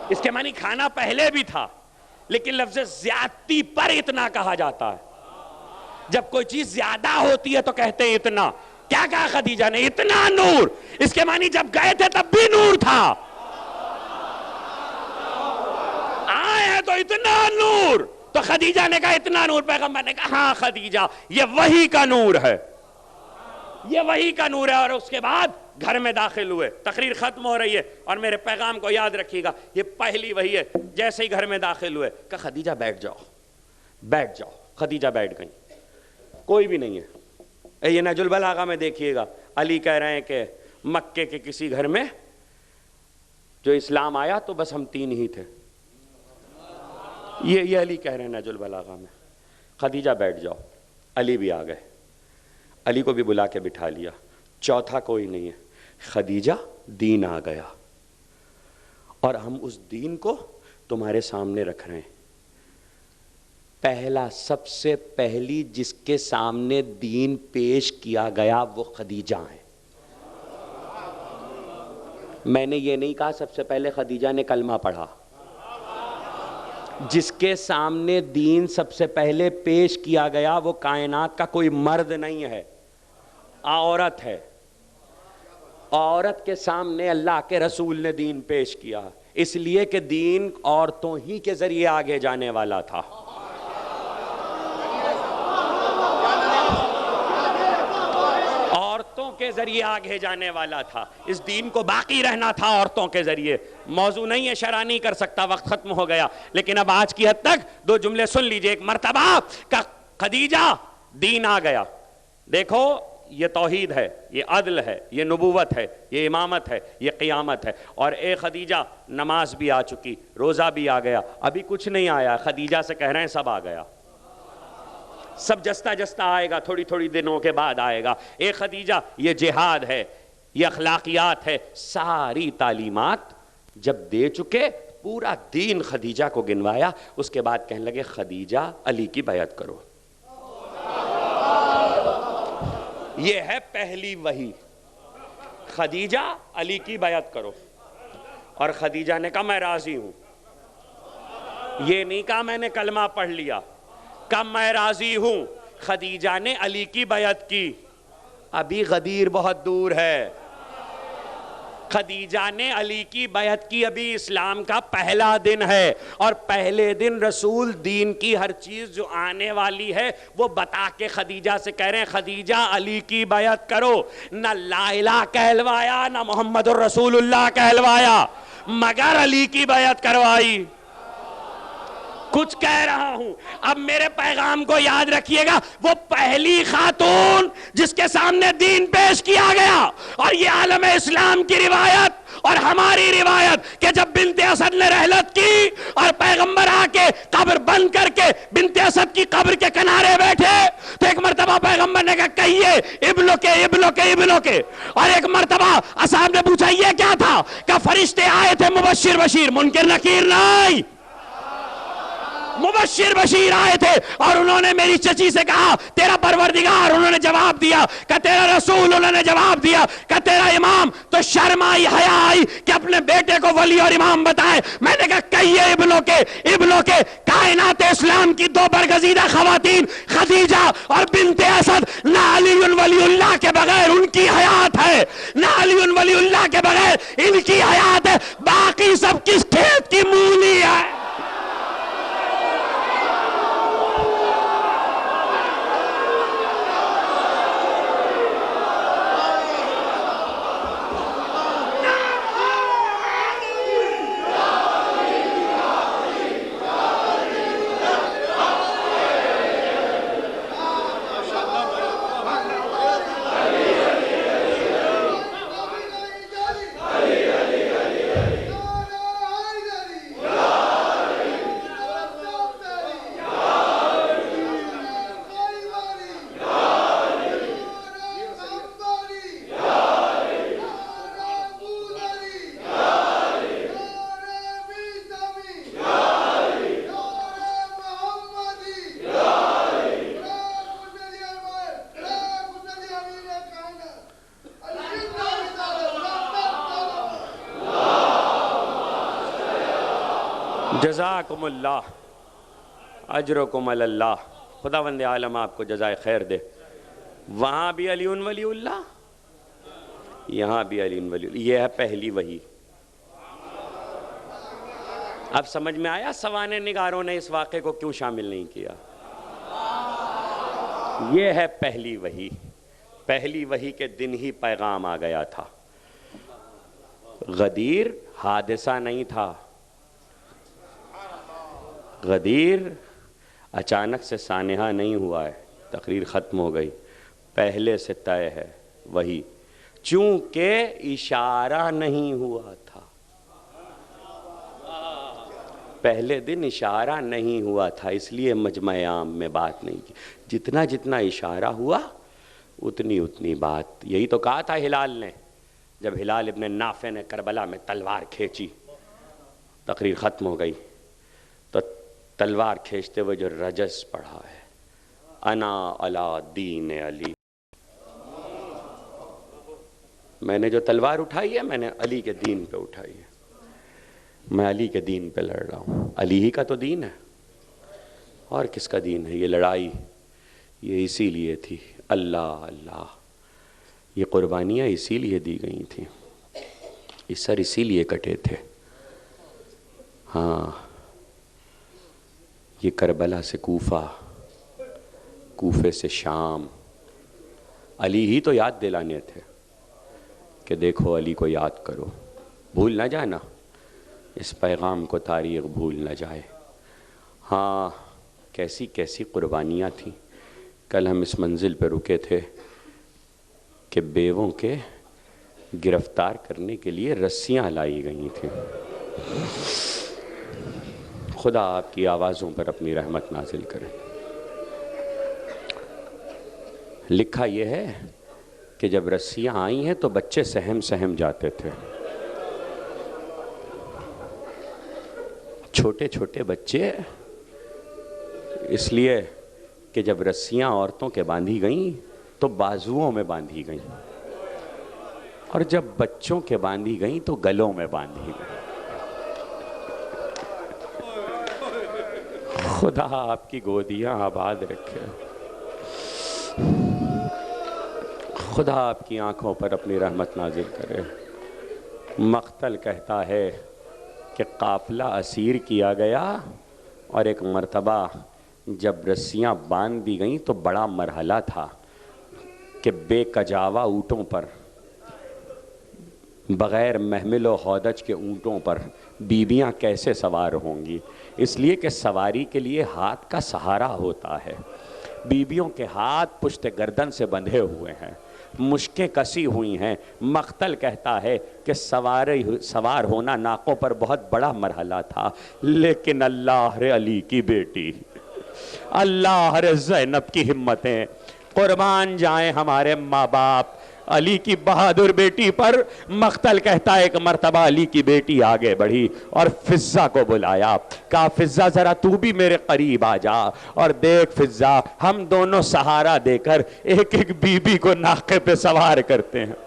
اس کے معنی کھانا پہلے بھی تھا، لیکن لفظ زیادتی پر اتنا کہا جاتا ہے. جب کوئی چیز زیادہ ہوتی ہے تو کہتے ہیں اتنا. کیا کہا خدیجہ نے؟ اتنا نور. اس کے معنی جب گئے تھے تب بھی نور تھا، آئے ہیں تو اتنا نور. تو خدیجہ نے کہا اتنا نور. پیغمبر نے کہا ہاں خدیجہ یہ وحی کا نور ہے، یہ وحی کا نور ہے. اور اس کے بعد گھر میں داخل ہوئے. تقریر ختم ہو رہی ہے اور میرے پیغام کو یاد رکھیے گا، یہ پہلی وحی ہے. جیسے ہی گھر میں داخل ہوئے کہا خدیجہ بیٹھ جاؤ، بیٹھ جاؤ. خدیجہ بیٹھ گئیں. کوئی بھی نہیں ہے. یہ نہج البلاغہ میں دیکھیے گا، علی کہہ رہے ہیں کہ مکے کے کسی گھر میں جو اسلام آیا تو بس ہم 3 ہی تھے. یہ علی کہہ رہے ہیں نہج البلاغہ میں. خدیجہ بیٹھ جاؤ. علی بھی آ گئے، علی کو بھی بلا کے بٹھا لیا. چوتھا کوئی نہیں ہے. خدیجہ دین آ گیا اور ہم اس دین کو تمہارے سامنے رکھ رہے ہیں. پہلا، سب سے پہلی جس کے سامنے دین پیش کیا گیا وہ خدیجہ ہیں. میں نے یہ نہیں کہا سب سے پہلے خدیجہ نے کلمہ پڑھا. جس کے سامنے دین سب سے پہلے پیش کیا گیا وہ کائنات کا کوئی مرد نہیں ہے، عورت ہے. عورت کے سامنے اللہ کے رسول نے دین پیش کیا، اس لیے کہ دین عورتوں ہی کے ذریعے آگے جانے والا تھا. عورتوں کے ذریعے آگے جانے والا تھا. اس دین کو باقی رہنا تھا عورتوں کے ذریعے. موضوع نہیں ہے، شرح نہیں کر سکتا، وقت ختم ہو گیا. لیکن اب آج کی حد تک 2 جملے سن لیجئے. ایک مرتبہ کہ خدیجہ دین آ گیا. دیکھو یہ توحید ہے، یہ عدل ہے، یہ نبوت ہے، یہ امامت ہے، یہ قیامت ہے. اور اے خدیجہ نماز بھی آ چکی، روزہ بھی آ گیا، ابھی کچھ نہیں آیا. خدیجہ سے کہہ رہے ہیں سب آ گیا، سب جستا جستا آئے گا، تھوڑی تھوڑی دنوں کے بعد آئے گا. اے خدیجہ یہ جہاد ہے، یہ اخلاقیات ہے. ساری تعلیمات جب دے چکے، پورا دین خدیجہ کو گنوایا. اس کے بعد کہنے لگے خدیجہ علی کی بیعت کرو. یہ ہے پہلی وحی، خدیجہ علی کی بیعت کرو. اور خدیجہ نے کہا میں راضی ہوں. یہ نہیں کہا میں نے کلمہ پڑھ لیا، کہا میں راضی ہوں. خدیجہ نے علی کی بیعت کی. ابھی غدیر بہت دور ہے. خدیجہ نے علی کی بیعت کی. ابھی اسلام کا پہلا دن ہے، اور پہلے دن رسول دین کی ہر چیز جو آنے والی ہے وہ بتا کے خدیجہ سے کہہ رہے ہیں خدیجہ علی کی بیعت کرو. نہ لا الہ کہلوایا، نہ محمد الرسول اللہ کہلوایا، مگر علی کی بیعت کروائی. کچھ کہہ رہا ہوں، اب میرے پیغام کو یاد رکھیے گا. وہ پہلی خاتون جس کے سامنے دین پیش کیا گیا، اور یہ عالم اسلام کی روایت اور ہماری روایت کہ جب بنت اسد نے رحلت کی اور پیغمبر آ کے قبر بند کر کے بنت اسد کی قبر کے کنارے بیٹھے، تو ایک مرتبہ پیغمبر نے کہا کہیے ابلو کے ابلو کے ابلو کے. اور ایک مرتبہ اصحاب نے پوچھا یہ کیا تھا؟ کہ فرشتے آئے تھے مبشر بشیر، منکر نکیر نہیں، مبشر بشیر آئے تھے. اور انہوں نے میری چچی سے کہا تیرا پروردگار، انہوں نے جواب دیا. کہ تیرا رسول، انہوں نے جواب دیا. کہ تیرا امام. تو شرم آئی، حیا آئی کہ اپنے بیٹے کو ولی اور امام بتائے. میں نے کہا کہیے ابلو کے. کائنات اسلام کی 2 برگزیدہ خواتین خدیجہ اور بنت اسد، نہ علی ولی اللہ کے بغیر ان کی حیات ہے، نہ علی ولی اللہ کے بغیر ان کی حیات ہے. باقی سب کس کھیت کی مولی ہے. جزاکم اللہ اجرکم اللہ، خداوند عالم آپ کو جزائے خیر دے۔ وہاں بھی علی ولی اللہ، یہاں بھی علی ولی اللہ، یہ ہے پہلی وحی۔ اب سمجھ میں آیا سوانح نگاروں نے اس واقعے کو کیوں شامل نہیں کیا؟ یہ ہے پہلی وحی۔ پہلی وحی کے دن ہی پیغام آ گیا تھا۔ غدیر حادثہ نہیں تھا، غدیر اچانک سے سانحہ نہیں ہوا ہے، تقریر ختم ہو گئی، پہلے سے طے ہے وہی، چونکہ اشارہ نہیں ہوا تھا۔ پہلے دن اشارہ نہیں ہوا تھا، اس لیے مجمع عام میں بات نہیں کی۔ جتنا جتنا اشارہ ہوا اتنی اتنی بات۔ یہی تو کہا تھا ہلال نے، جب ہلال ابن نافع نے کربلا میں تلوار کھینچی، تقریر ختم ہو گئی، تو تلوار کھینچتے ہوئے جو رجز پڑھا ہے، انا علی دین علی، میں نے جو تلوار اٹھائی ہے میں نے علی کے دین پہ اٹھائی ہے، میں علی کے دین پہ لڑ رہا ہوں۔ علی ہی کا تو دین ہے، اور کس کا دین ہے؟ یہ لڑائی یہ اسی لیے تھی، اللہ اللہ، یہ قربانیاں اسی لیے دی گئی تھیں، یہ سر اسی لیے کٹے تھے۔ ہاں، یہ کربلا سے کوفہ، کوفے سے شام، علی ہی تو یاد دلانے تھے کہ دیکھو علی کو یاد کرو، بھول نہ جانا، اس پیغام کو تاریخ بھول نہ جائے۔ ہاں، کیسی کیسی قربانیاں تھیں۔ کل ہم اس منزل پہ رکے تھے کہ بیووں کے گرفتار کرنے کے لیے رسیاں لائی گئی تھیں۔ خدا آپ کی آوازوں پر اپنی رحمت نازل کرے۔ لکھا یہ ہے کہ جب رسیاں آئی ہیں تو بچے سہم سہم جاتے تھے، چھوٹے چھوٹے بچے، اس لیے کہ جب رسیاں عورتوں کے باندھی گئیں تو بازوؤں میں باندھی گئیں، اور جب بچوں کے باندھی گئیں تو گلوں میں باندھی گئیں۔ خدا آپ کی گودیاں آباد رکھے، خدا آپ کی آنکھوں پر اپنی رحمت نازل کرے۔ مقتل کہتا ہے کہ قافلہ اسیر کیا گیا، اور ایک مرتبہ جب رسیاں باندھ دی گئیں تو بڑا مرحلہ تھا کہ بے کجاوا اونٹوں پر، بغیر محمل و ہودج کے اونٹوں پر بیویاں کیسے سوار ہوں گی؟ اس لیے کہ سواری کے لیے ہاتھ کا سہارا ہوتا ہے۔ بیویوں کے ہاتھ پشت گردن سے بندھے ہوئے ہیں، مشکیں کسی ہوئی ہیں۔ مقتل کہتا ہے کہ سوار ہونا ناقوں پر بہت بڑا مرحلہ تھا، لیکن اللہ رے علی کی بیٹی، اللہ رے زینب کی ہمتیں، قربان جائیں ہمارے ماں باپ، علی کی بہادر بیٹی پر مقتل کہتا ہے ایک مرتبہ علی کی بیٹی آگے بڑھی اور فضہ کو بلایا، کہا فضہ ذرا تو بھی میرے قریب آ جا، اور دیکھ فضہ، ہم دونوں سہارا دے کر ایک ایک بی بی کو ناقے پہ سوار کرتے ہیں۔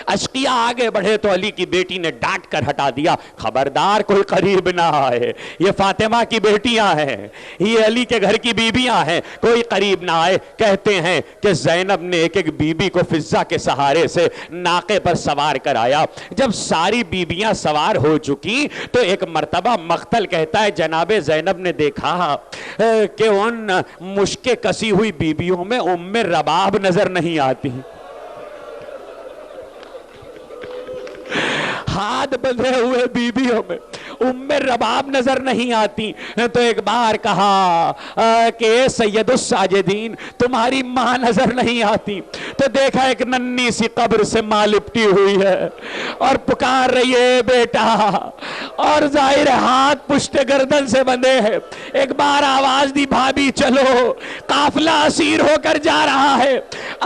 اشقیہ آگے بڑھے تو علی کی بیٹی نے ڈانٹ کر ہٹا دیا، خبردار کوئی قریب نہ آئے، یہ فاطمہ کی بیٹیاں ہیں، یہ علی کے گھر کی بیبیاں ہیں، کوئی قریب نہ آئے۔ کہتے ہیں کہ زینب نے ایک ایک بیبی کو فضہ کے سہارے سے ناقے پر سوار کرایا۔ جب ساری بیبیاں سوار ہو چکی تو ایک مرتبہ مقتل کہتا ہے جناب زینب نے دیکھا کہ ان مشکیں کسی ہوئی بیبیوں میں ام رباب نظر نہیں آتی، ہاتھ بندھے ہوئے بیبیوں میں ام رباب نظر نہیں آتی۔ تو ایک بار کہا کہ اے سید الساجدین، تمہاری ماں نظر نہیں آتی، تو دیکھا ایک ننھی سی قبر سے ماں لپٹی ہوئی ہے اور پکار رہی ہے بیٹا، اور ظاہر ہاتھ پشت گردن سے بندھے ہیں۔ ایک بار آواز دی بھابی چلو، قافلہ اسیر ہو کر جا رہا ہے،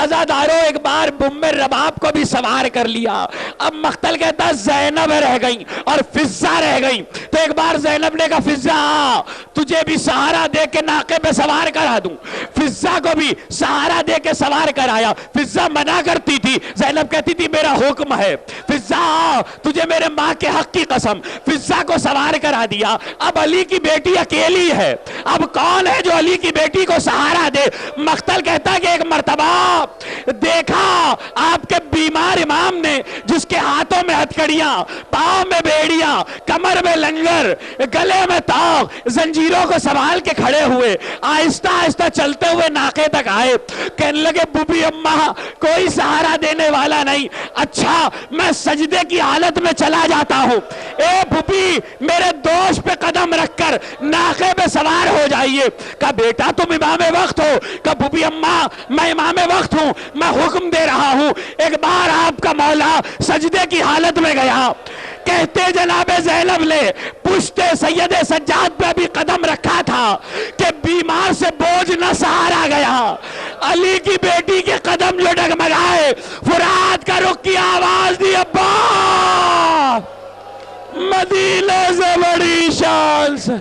عزاداروں ایک بار ام رباب کو بھی سوار کر لیا۔ اب مقتل کہتا زینب رہ گئی اور فضہ رہ گئی، تو ایک بار زینب نے کہا فضہ تجھے بھی سہارا دے کے ناقے پہ سوار کرا دوں. فضہ کو بھی سہارا دے کے سوار کرایا. فضہ منع کرتی تھی, زینب کہتی تھی میرا حکم ہے. فضہ تجھے میرے ماں کے حق کی قسم. فضہ کو سوار کرا دیا. اب علی کی بیٹی اکیلی ہے, اب کون ہے جو علی کی بیٹی کو سہارا دے؟ مقتل کہتا کہ ایک مرتبہ دیکھا آپ کے بیمار امام نے جس کے ہاتھوں میں ہتھکڑیاں, پاؤں میں بیڑیاں, کمر میں لنگر, گلے میں طاق, زنجیروں کو سنبھال کے کھڑے ہوئے, آہستہ آہستہ چلتے ہوئے ناقے تک آئے. کہنے لگے بوبی اماں کوئی سہارا دینے والا نہیں, اچھا میں سجدے کی حالت میں چلا جاتا ہوں, اے بوبی میرے دوش پہ قدم رکھ کر ناقے پہ سوار ہو جائیے. کہا بیٹا تم امام وقت ہو. کہا بوبی اماں میں امام وقت ہوں, میں حکم دے رہا ہوں. ایک بار آپ کا مولا سجدے کی حالت میں گیا, کہتے جناب زینب نے پشت سید سجاد پہ بھی قدم رکھا تھا کہ بیمار سے بوجھ نہ سہارا گیا. علی کی بیٹی کے قدم جو ڈگمگائے, فرات کا رخ کی آواز دی, ابا مدینے سے بڑی شان سے